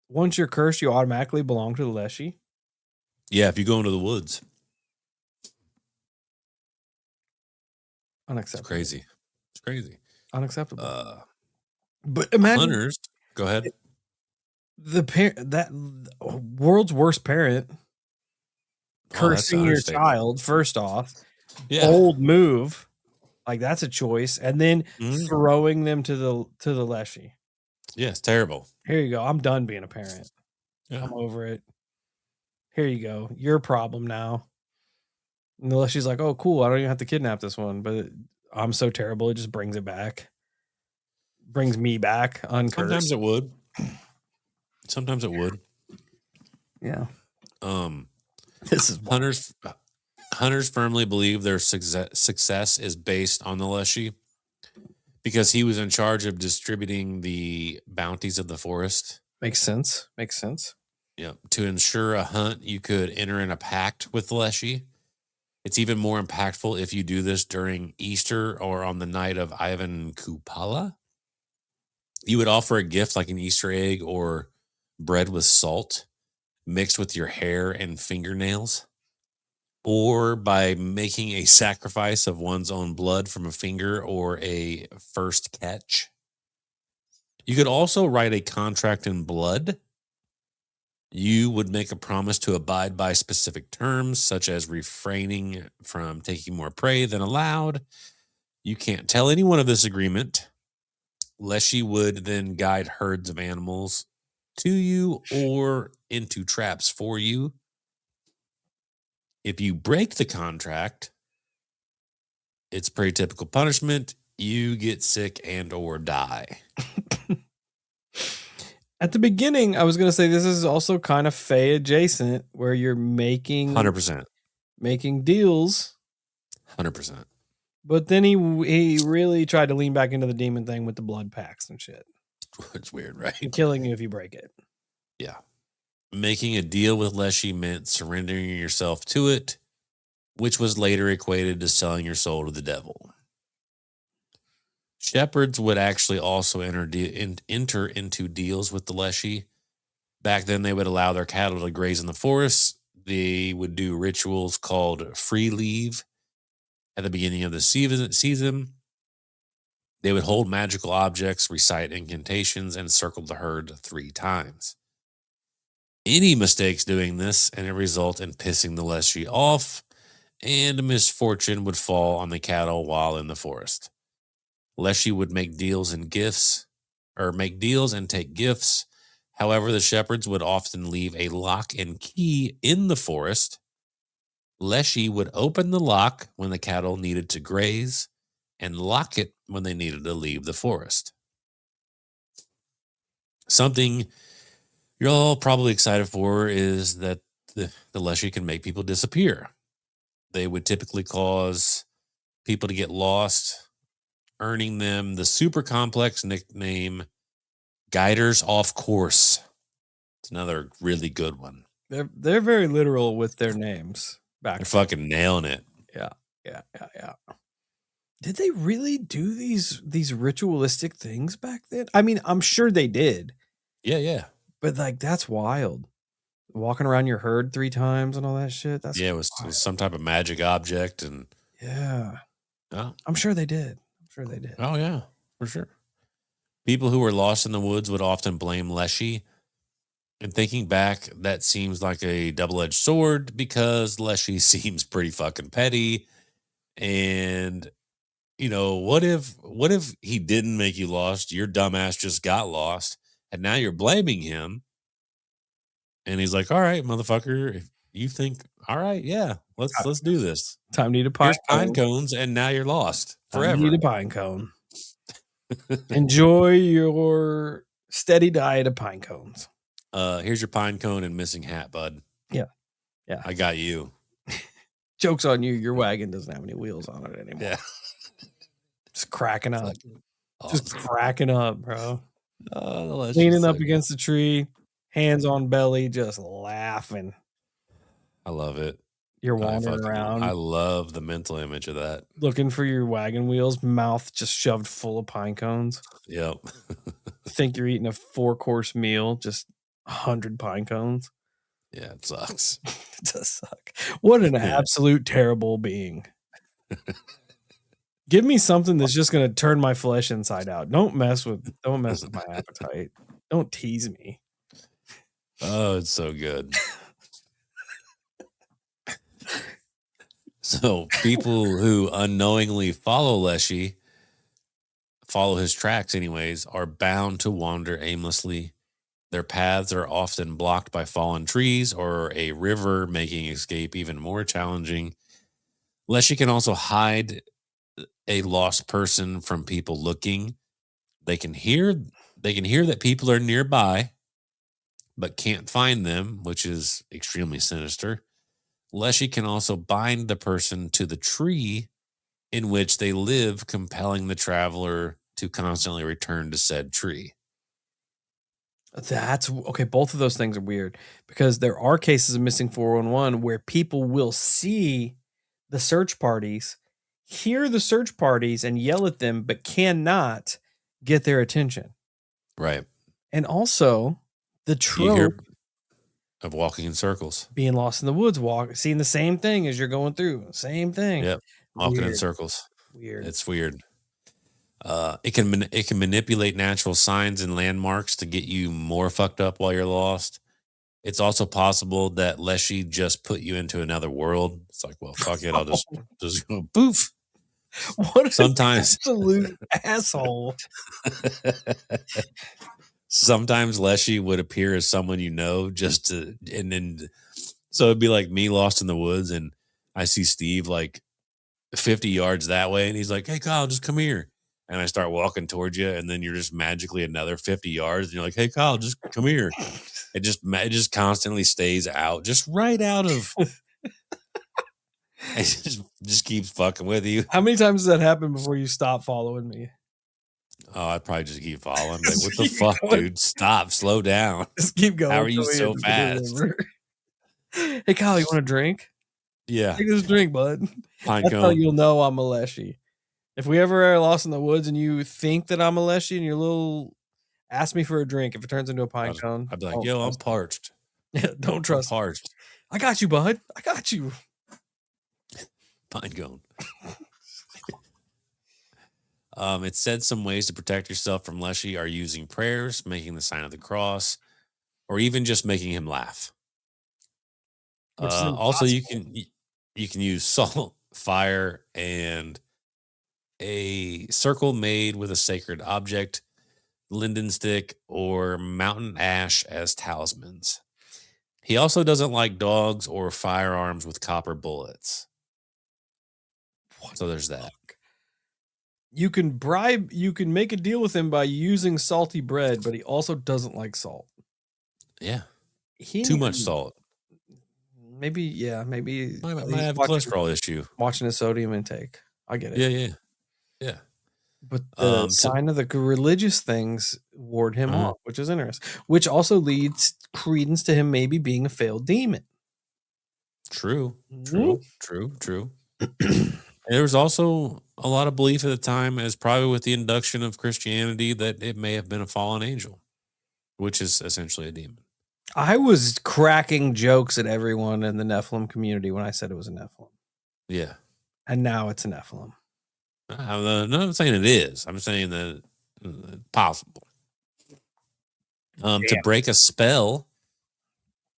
once you're cursed, you automatically belong to the Leshy. Yeah, if you go into the woods. Unacceptable. It's crazy. Unacceptable. But imagine hunters. Go ahead. The parent, that world's worst parent, cursing your child. First off, bold move, like that's a choice, and then throwing them to the Leshy. Yeah, it's terrible. Here you go. I'm done being a parent. Yeah. I'm over it. Here you go. Your problem now. And the Leshy's like, oh, cool. I don't even have to kidnap this one, but I'm so terrible. It just brings it back. Brings me back uncursed. Sometimes it would. Yeah. This is hunters firmly believe their success is based on the Leshy because he was in charge of distributing the bounties of the forest. Makes sense. Yeah. To ensure a hunt, you could enter in a pact with the Leshy. It's even more impactful if you do this during Easter or on the night of Ivan Kupala. You would offer a gift like an Easter egg or bread with salt, mixed with your hair and fingernails, or by making a sacrifice of one's own blood from a finger or a first catch. You could also write a contract in blood. You would make a promise to abide by specific terms, such as refraining from taking more prey than allowed. You can't tell anyone of this agreement. Leshy would then guide herds of animals to you or into traps for you. If you break the contract, it's pretty typical punishment. You get sick and or die. At the beginning, I was going to say this is also kind of Fae adjacent, where you're making 100%. Making deals. 100%. But then he really tried to lean back into the demon thing with the blood pacts and shit. It's weird, right? And killing you if you break it. Yeah. Making a deal with Leshy meant surrendering yourself to it, which was later equated to selling your soul to the devil. Shepherds would actually also enter into deals with the Leshy. Back then, they would allow their cattle to graze in the forest. They would do rituals called free leave at the beginning of the season. They would hold magical objects, recite incantations, and circle the herd 3 times. Any mistakes doing this, and it result in pissing the Leshy off, and misfortune would fall on the cattle while in the forest. Leshy would make deals and take gifts. However, the shepherds would often leave a lock and key in the forest. Leshy would open the lock when the cattle needed to graze and lock it when they needed to leave the forest. Something you're all probably excited for is that the Leshy can make people disappear. They would typically cause people to get lost, earning them the super complex nickname Guiders Off Course. It's another really good one. They're very literal with their names. They're fucking nailing it. Yeah. Did they really do these ritualistic things back then? I mean, I'm sure they did. Yeah. But like, that's wild. Walking around your herd 3 times and all that shit. That's it was some type of magic object, and yeah. Oh, I'm sure they did. Oh yeah, for sure. People who were lost in the woods would often blame Leshy. And thinking back, that seems like a double-edged sword because Leshy seems pretty fucking petty. And what if he didn't make you lost? Your dumbass just got lost, and now you're blaming him. And he's like, "All right, motherfucker, if you think, all right, yeah, let's do this. Time to eat a pine. Here's pine cones, and now you're lost forever. Eat a pine cone. Enjoy your steady diet of pine cones. Here's your pine cone and missing hat, bud. Yeah. I got you. Joke's on you. Your wagon doesn't have any wheels on it anymore. Yeah. Just cracking up. Awesome. Just cracking up, bro. Leaning up against the tree, hands on belly, just laughing. I love it. You're wandering around. I love the mental image of that. Looking for your wagon wheels, mouth just shoved full of pine cones. Yep. Think you're eating a 4-course meal, just 100 pine cones. Yeah, it sucks. It does suck. What an absolute terrible being. Give me something that's just going to turn my flesh inside out. Don't mess with my appetite. Don't tease me. Oh, it's so good. So people who unknowingly follow Leshy, follow his tracks anyways, are bound to wander aimlessly. Their paths are often blocked by fallen trees or a river, making escape even more challenging. Leshy can also hide a lost person from people looking. They can hear that people are nearby, but can't find them, which is extremely sinister. Leshy can also bind the person to the tree in which they live, compelling the traveler to constantly return to said tree. That's okay. Both of those things are weird because there are cases of missing 411 where people will see the search parties, hear the search parties, and yell at them, but cannot get their attention. Right. And also the trope. of walking in circles. Being lost in the woods, seeing the same thing as you're going through. Same thing. Yep. Walking in Weird. circles. Weird. It's weird. It can manipulate natural signs and landmarks to get you more fucked up while you're lost. It's also possible that Leshy just put you into another world. It's like, well, fuck it, I'll just go poof. What Sometimes absolute asshole. Sometimes Leshy would appear as someone you know, and then so it'd be like me lost in the woods, and I see Steve like 50 yards that way, and he's like, "Hey, Kyle, just come here." And I start walking towards you, and then you're just magically another 50 yards, and you're like, "Hey, Kyle, just come here." It just constantly stays out, just right out of. It just keeps fucking with you. How many times does that happen before you stop following me? Oh, I'd probably just keep following. Like, what the fuck, dude? Stop, slow down. Just keep going. How are you so fast? Hey, Kyle, you want a drink? Yeah. Take this drink, bud. Pine That's how cone. you'll know I'm a Leshy. If we ever are lost in the woods and you think that I'm a Leshy and you're ask me for a drink. If it turns into a pine cone, I'd be like, yo, I'm parched. Yeah, don't trust me. Parched. I got you, bud. I got you. Pine cone. It said some ways to protect yourself from Leshy are using prayers, making the sign of the cross, or even just making him laugh. Also, you can use salt, fire, and a circle made with a sacred object, linden stick, or mountain ash as talismans. He also doesn't like dogs or firearms with copper bullets. So there's that. You can make a deal with him by using salty bread, but he also doesn't like salt. Yeah. Too much salt. Maybe. Might have a cholesterol issue. Watching his sodium intake. I get it. Yeah. But the sign of the religious things ward him off, which is interesting. Which also leads credence to him maybe being a failed demon. True. There was also a lot of belief at the time, as probably with the induction of Christianity, that it may have been a fallen angel, which is essentially a demon. I was cracking jokes at everyone in the Nephilim community when I said it was a Nephilim. Yeah. And now it's a Nephilim. I'm saying it is. I'm saying that it's possible. To break a spell,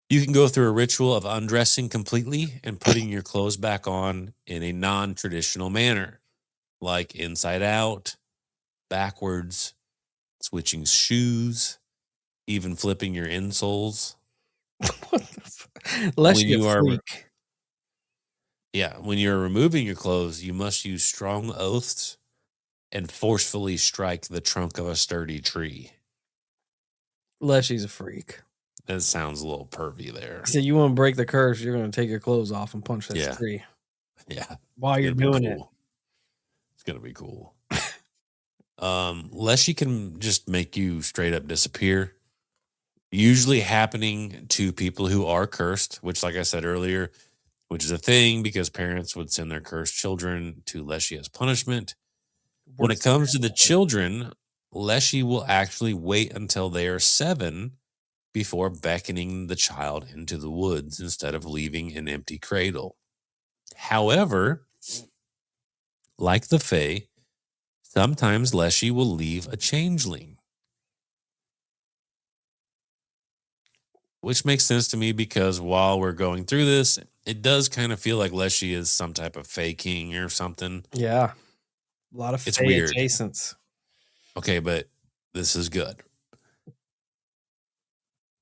you can go through a ritual of undressing completely and putting your clothes back on in a non-traditional manner, like inside out, backwards, switching shoes, even flipping your insoles. When you're removing your clothes, you must use strong oaths and forcefully strike the trunk of a sturdy tree. Leshy's a freak. That sounds a little pervy there. So you want to break the curse, you're going to take your clothes off and punch that tree. Yeah. While you're doing it. It's going to be cool. Leshy can just make you straight up disappear. Usually happening to people who are cursed, which, like I said earlier, which is a thing because parents would send their cursed children to Leshy as punishment. When it comes to the children, Leshy will actually wait until they are 7 before beckoning the child into the woods instead of leaving an empty cradle. However, like the Fae, sometimes Leshy will leave a changeling. Which makes sense to me because while we're going through this, it does kind of feel like Leshy is some type of Fae king or something. Yeah. A lot of Fae adjacents. Okay, but this is good.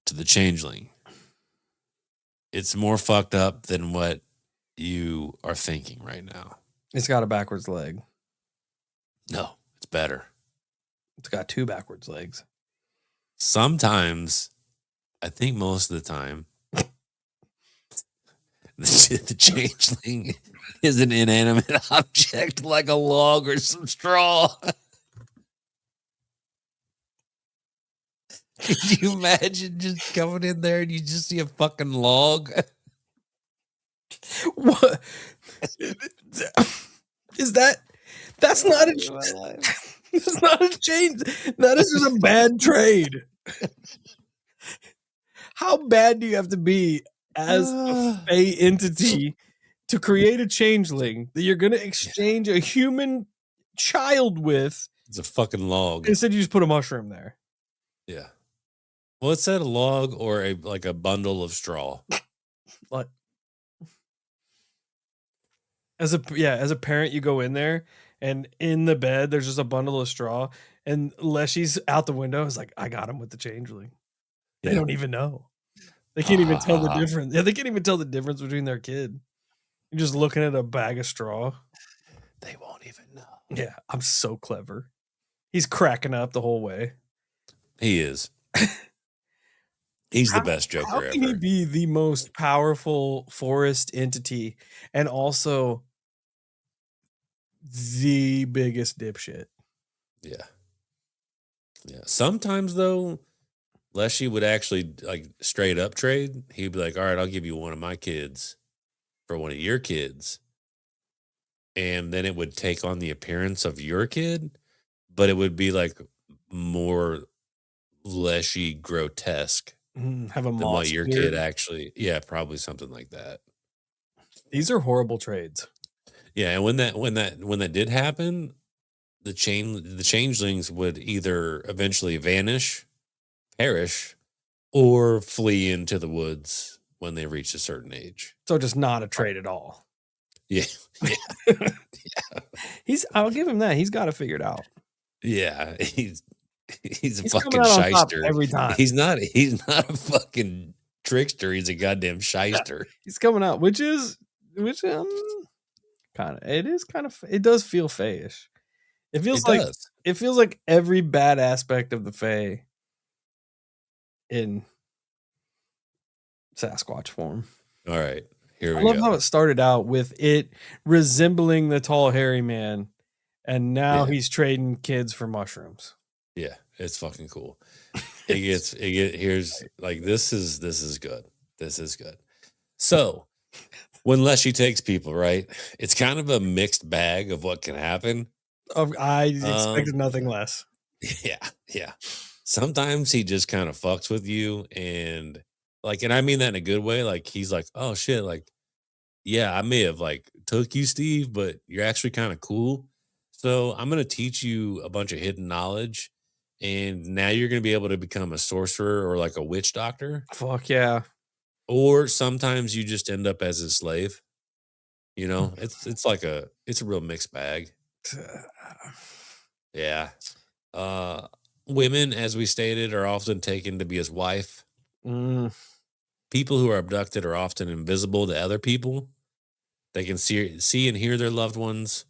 To the changeling, it's more fucked up than what you are thinking right now. It's got a backwards leg. No, it's better. It's got 2 backwards legs. Sometimes, I think most of the time, the changeling is an inanimate object like a log or some straw. Could you imagine just coming in there and you just see a fucking log? What is that? That's not a. That's not a change. That is just a bad trade. How bad do you have to be as a Fey entity to create a changeling that you're going to exchange a human child with? It's a fucking log. Instead, you just put a mushroom there. Yeah. Well, it said a log or a bundle of straw. What? As a parent, you go in there, and in the bed there's just a bundle of straw, and Leshy's out the window. Is like, I got him with the changeling. They don't even know. They can't even tell the difference. Yeah, they can't even tell the difference between their kid. You're just looking at a bag of straw. They won't even know. Yeah, I'm so clever. He's cracking up the whole way. He is. He's the best Joker how can ever. he be the most powerful forest entity and also the biggest dipshit? Yeah. Yeah. Sometimes though, Leshy would actually like straight up trade. He'd be like, all right, I'll give you one of my kids for one of your kids. And then it would take on the appearance of your kid, but it would be like more Leshy grotesque Have a than moss what your beard. kid actually. Yeah, probably something like that. These are horrible trades. Yeah, and when that did happen, the changelings would either eventually vanish, perish, or flee into the woods when they reach a certain age. So just not a trade at all. Yeah. I'll give him that. He's got it figured out. Yeah, he's a fucking coming out on top shyster every time. He's not a fucking trickster. He's a goddamn shyster. He's coming out, which kind of, it does feel Fey-ish. It feels like every bad aspect of the Fey in Sasquatch form. All right, here we go. I love go. how it started out with it resembling the tall hairy man, and now he's trading kids for mushrooms. Yeah, it's fucking cool. Here's like this is good. This is good. So when Leshy takes people, right, it's kind of a mixed bag of what can happen. I expected nothing less. Yeah. Sometimes he just kind of fucks with you, and I mean that in a good way. Like he's like, oh shit, like, yeah, I may have like took you, Steve, but you're actually kind of cool. So I'm gonna teach you a bunch of hidden knowledge, and now you're gonna be able to become a sorcerer or like a witch doctor. Fuck yeah. Or sometimes you just end up as a slave. You know, it's a real mixed bag. Yeah. Women, as we stated, are often taken to be his wife. People who are abducted are often invisible to other people. They can see and hear their loved ones,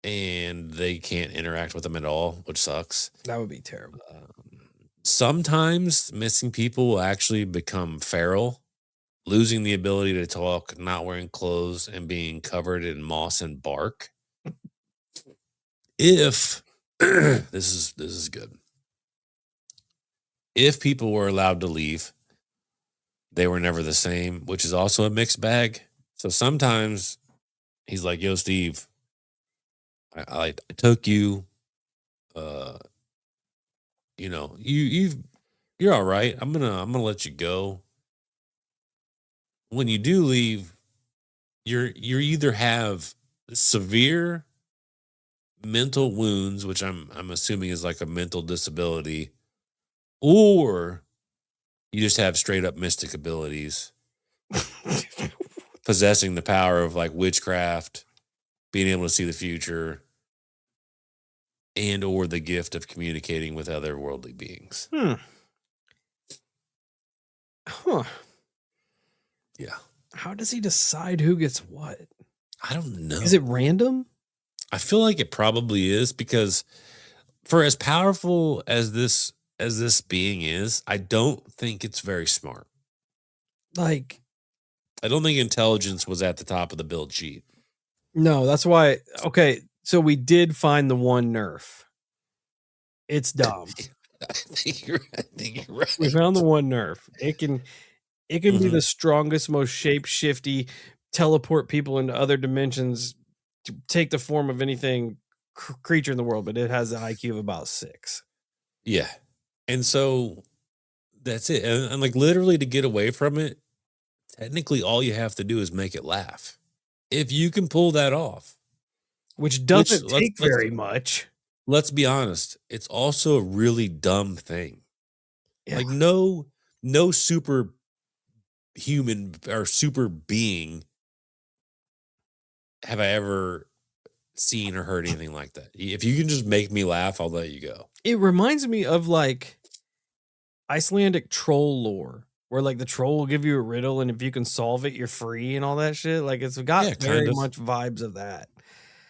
and they can't interact with them at all, which sucks. That would be terrible. Sometimes missing people will actually become feral, losing the ability to talk, not wearing clothes, and being covered in moss and bark. If this is good. If people were allowed to leave, they were never the same, which is also a mixed bag. So sometimes he's like, yo, Steve, I took you, you know, you're all right. I'm gonna let you go. When you do leave, you either have severe mental wounds, which I'm assuming is like a mental disability, or you just have straight up mystic abilities, possessing the power of like witchcraft, being able to see the future, and or the gift of communicating with other worldly beings. Huh. Yeah. How does he decide who gets what? I don't know. Is it random? I feel like it probably is, because for as powerful as this being is, I don't think it's very smart. Like, I don't think intelligence was at the top of the build sheet. No, that's why. Okay, so we did find the one nerf. It's dumb. I think you're right. We found the one nerf. It can be the strongest, most shape-shifty, teleport people into other dimensions, to take the form of anything creature in the world, but it has an IQ of about 6. Yeah. And so That's it. And like literally to get away from it, technically all you have to do is make it laugh. If you can pull that off, Which which doesn't take very much. let's be honest, it's also a really dumb thing. Yeah. Like no super human or super being have I ever seen or heard anything like that. If you can just make me laugh, I'll let you go. It reminds me of like Icelandic troll lore, where like the troll will give you a riddle, and if you can solve it, you're free and all that shit. Like it's got Yeah, very kind of. much vibes of that.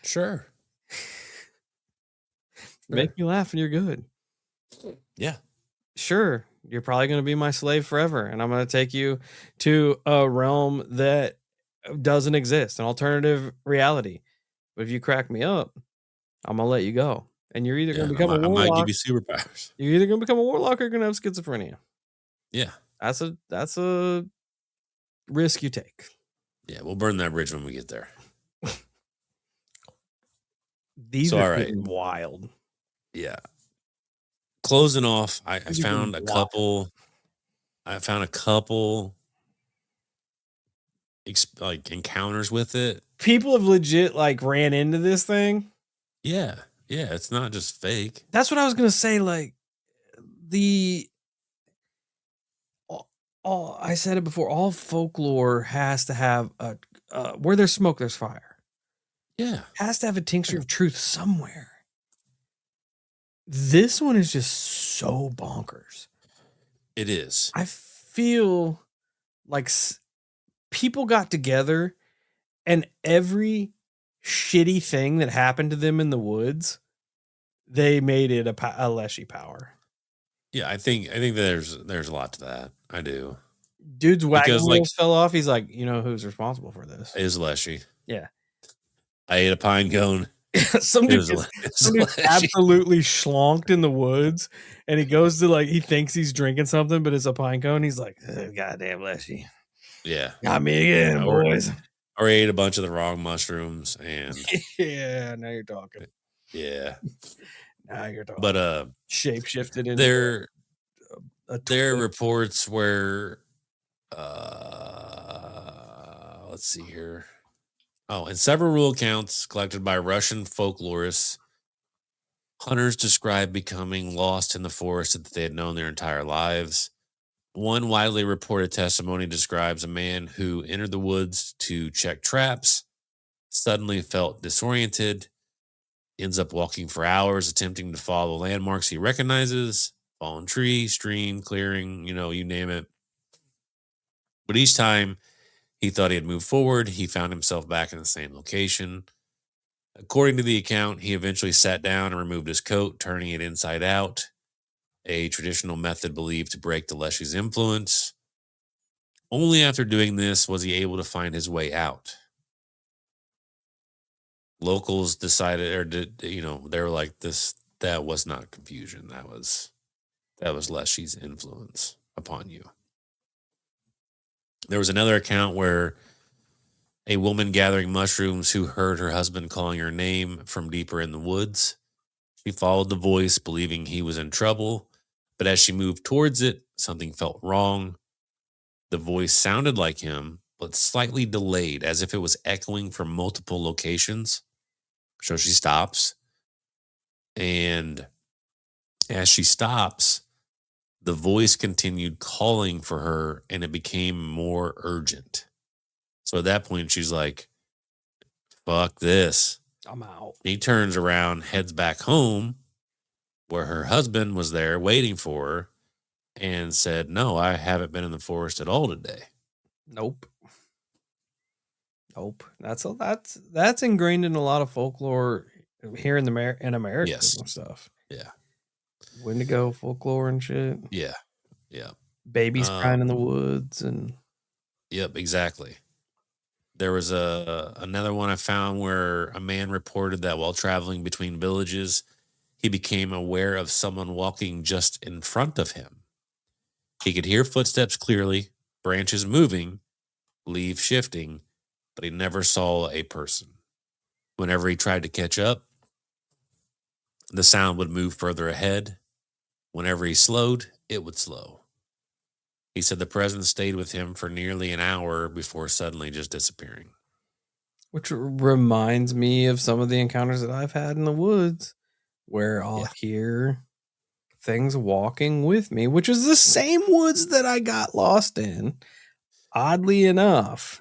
Sure. Make me laugh and you're good. Yeah. Sure, you're probably going to be my slave forever, and I'm going to take you to a realm that doesn't exist, an alternative reality. But if you crack me up, I'm going to let you go. And you're either going to become a I might give warlock. you superpowers. You're either going to become a warlock or you're going to have schizophrenia. Yeah. That's a risk you take. Yeah, we'll burn that bridge when we get there. These are getting wild. Yeah. Closing off, I found a couple. I found a couple like encounters with it. People have legit like ran into this thing. Yeah. Yeah, it's not just fake. That's what I was going to say. Like I said it before, all folklore has to have a where there's smoke, there's fire. Yeah. Has to have a tincture of truth somewhere. This one is just so bonkers. It is. I feel like people got together and every shitty thing that happened to them in the woods, they made it a Leshy power. Yeah, I think there's a lot to that. I do. Dude's wagon wheels fell off. He's like, you know who's responsible for this? Is Leshy. Yeah. I ate a pine cone. Some dude absolutely schlonked in the woods, and he goes to he thinks he's drinking something, but it's a pine cone. He's like, goddamn Leshy. Yeah. Got me again, boys. Or ate a bunch of the wrong mushrooms and yeah, now you're talking. Yeah. Now you're talking. But shape-shifted into there are reports where let's see here. Oh, in several rule accounts collected by Russian folklorists, hunters described becoming lost in the forest that they had known their entire lives. One widely reported testimony describes a man who entered the woods to check traps, suddenly felt disoriented, ends up walking for hours attempting to follow landmarks he recognizes, fallen tree, stream, clearing, you name it. But each time he thought he had moved forward, he found himself back in the same location. According to the account, he eventually sat down and removed his coat, turning it inside out, a traditional method believed to break the Leshy's influence. Only after doing this was he able to find his way out. Locals decided, they were like, that was not confusion. That was Leshy's influence upon you. There was another account where a woman gathering mushrooms who heard her husband calling her name from deeper in the woods. She followed the voice, believing he was in trouble, but as she moved towards it, something felt wrong. The voice sounded like him, but slightly delayed, as if it was echoing from multiple locations. So she stops, and as she stops, the voice continued calling for her, and it became more urgent. So at that point, she's like, fuck this. I'm out. He turns around, heads back home, where her husband was there waiting for her, and said, no, I haven't been in the forest at all today. Nope. That's ingrained in a lot of folklore here in America Yes. and stuff. Yeah. Wendigo folklore and shit. Yeah. Yeah. Babies crying in the woods and. Yep, exactly. There was another one I found where a man reported that while traveling between villages, he became aware of someone walking just in front of him. He could hear footsteps clearly, branches moving, leaves shifting, but he never saw a person. Whenever he tried to catch up, the sound would move further ahead. Whenever he slowed, it would slow. He said the president stayed with him for nearly an hour before suddenly just disappearing. Which reminds me of some of the encounters that I've had in the woods where I'll hear things walking with me, which is the same woods that I got lost in, oddly enough.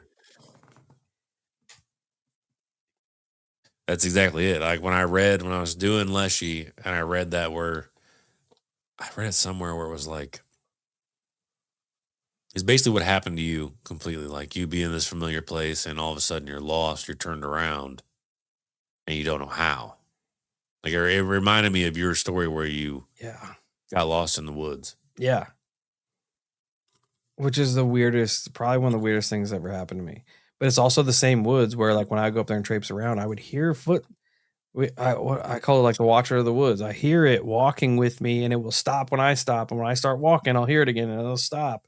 That's exactly it. Like when I was doing Leshy and I read that where I read it somewhere where it was like, it's basically what happened to you completely. Like you be in this familiar place and all of a sudden you're lost, you're turned around and you don't know how. Like it reminded me of your story where you got lost in the woods. Yeah. Which is the weirdest, probably one of the weirdest things that ever happened to me. But it's also the same woods where, like, when I go up there and traipse around, I would hear I call it like the watcher of the woods. I hear it walking with me, and it will stop when I stop. And when I start walking, I'll hear it again, and it'll stop.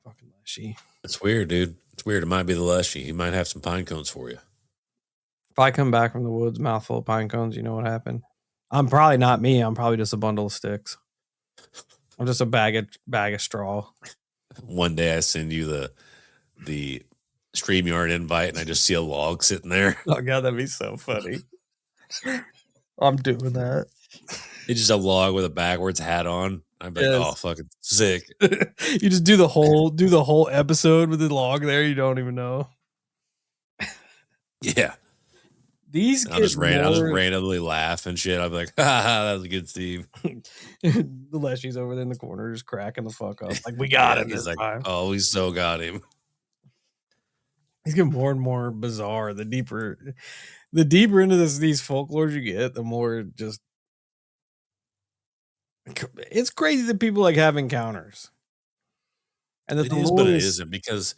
Fucking Leshy. It's weird, dude. It's weird. It might be the Leshy. He might have some pine cones for you. If I come back from the woods, mouthful of pine cones, you know what happened? I'm probably not me. I'm probably just a bundle of sticks. I'm just a bag of straw. One day I send you the StreamYard invite and I just see a log sitting there. Oh god, that'd be so funny. I'm doing that. It's just a log with a backwards hat on. I'm like, oh, fucking sick. You just do the whole episode with the log there. You don't even know. Yeah. I'll just randomly laugh and shit. I'll be like, that was a good Steve. The Leshy's over there in the corner just cracking the fuck up. Like, we got him this time. Oh, we so got him. He's getting more and more bizarre. The deeper into these folklores you get, the more just it's crazy that people like have encounters. And that it is, but it isn't, because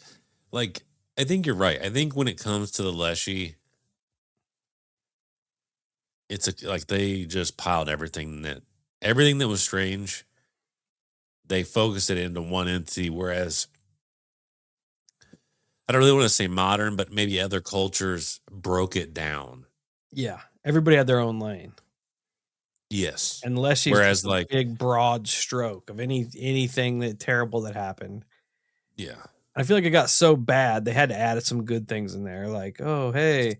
like I think you're right. I think when it comes to the Leshy, it's like they just piled everything that was strange. They focused it into one entity, whereas I don't really want to say modern, but maybe other cultures broke it down. Yeah, everybody had their own lane. Yes, and Leshy's whereas like a big broad stroke of anything that terrible that happened. Yeah, I feel like it got so bad they had to add some good things in there, like, oh hey,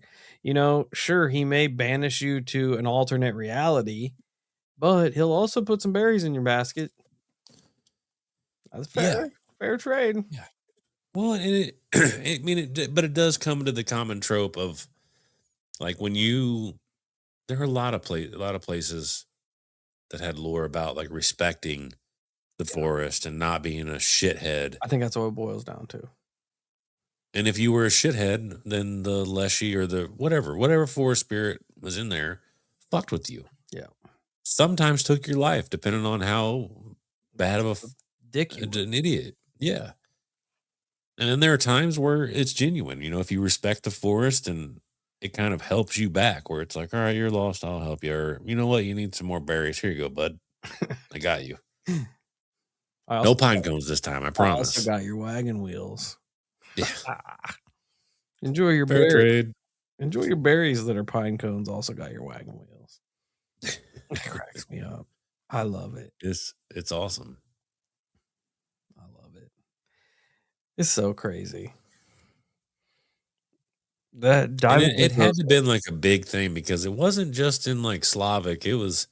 sure, he may banish you to an alternate reality, but he'll also put some berries in your basket. That's fair. Fair trade. Yeah. Well, and but it does come to the common trope of like when there are a lot of places that had lore about like respecting the forest and not being a shithead. I think that's what it boils down to. And if you were a shithead, then the Leshy or the whatever forest spirit was in there fucked with you. Yeah. Sometimes took your life, depending on how bad of a dick you an idiot. Yeah. And then there are times where it's genuine. If you respect the forest and it kind of helps you back, where it's like, all right, you're lost, I'll help you. Or you know what? You need some more berries. Here you go, bud. I got you. No pine cones this time, I promise. I also got your wagon wheels. Yeah. Enjoy your berries. Trade. Enjoy your berries that are pine cones. Also got your wagon wheels. It cracks me up. I love it. It's awesome. I love it. It's so crazy. That it had to been like a big thing, because it wasn't just in like Slavic. It was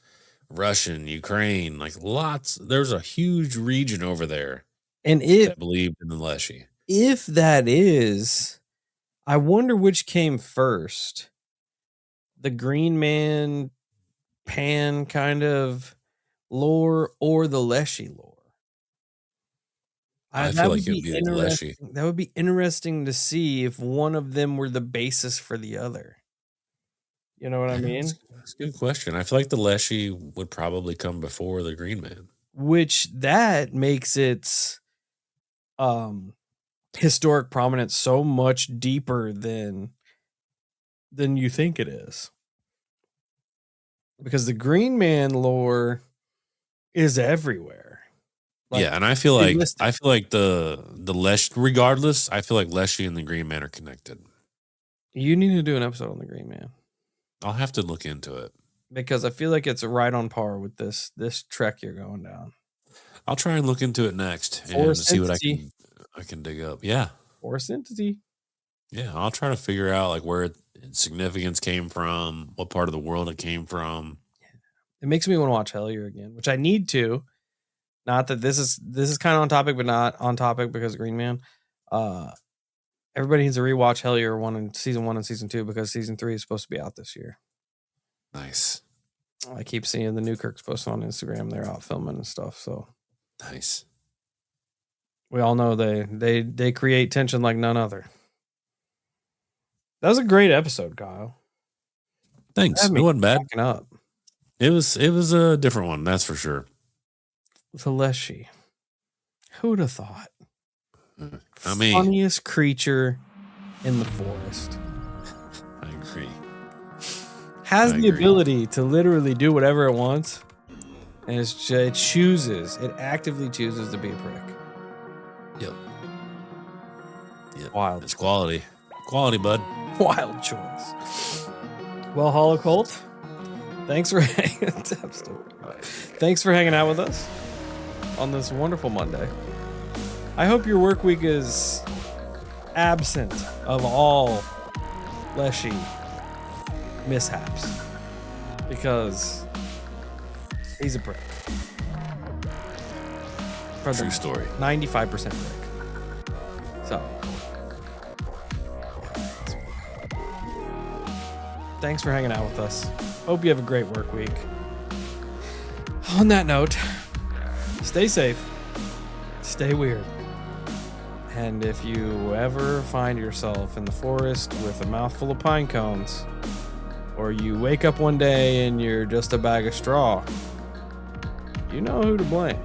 Russian, Ukraine, like lots. There's a huge region over there, and that believed in the Leshy. If that is, I wonder which came first, the Green Man Pan kind of lore or the Leshy lore. I feel like it would be the Leshy. That would be interesting to see if one of them were the basis for the other. You know what I mean? That's a good question. I feel like the Leshy would probably come before the Green Man. Which that makes its historic prominence so much deeper than you think it is. Because the Green Man lore is everywhere. And I feel like the Leshy, regardless, I feel like Leshy and the Green Man are connected. You need to do an episode on the Green Man. I'll have to look into it, because I feel like it's right on par with this trek you're going down. I'll try and look into it next and Forest see what entity. I can dig up. Yeah. Forest entity. Yeah. I'll try to figure out like where its significance came from, what part of the world it came from. It makes me want to watch Hellier again, which I need to. Not that this is kind of on topic, but not on topic because of Green Man. Everybody needs to rewatch Hellier season 1 and season 2 because season 3 is supposed to be out this year. Nice. I keep seeing the Newkirks posting on Instagram. They're out filming and stuff. So nice. We all know they create tension like none other. That was a great episode, Kyle. Thanks. It wasn't bad. Up. It was a different one, that's for sure. The Leshy. Who'd have thought? I mean, funniest creature in the forest. I agree. Has the ability to literally do whatever it wants, and it actively chooses to be a prick. Yep. Wild. It's quality, bud. Wild choice. Well, Holocult, thanks for hanging out with us on this wonderful Monday. I hope your work week is absent of all Leshy mishaps, because he's a prick. True story. 95% prick. So, thanks for hanging out with us. Hope you have a great work week. On that note, stay safe, stay weird. And if you ever find yourself in the forest with a mouthful of pine cones, or you wake up one day and you're just a bag of straw, you know who to blame.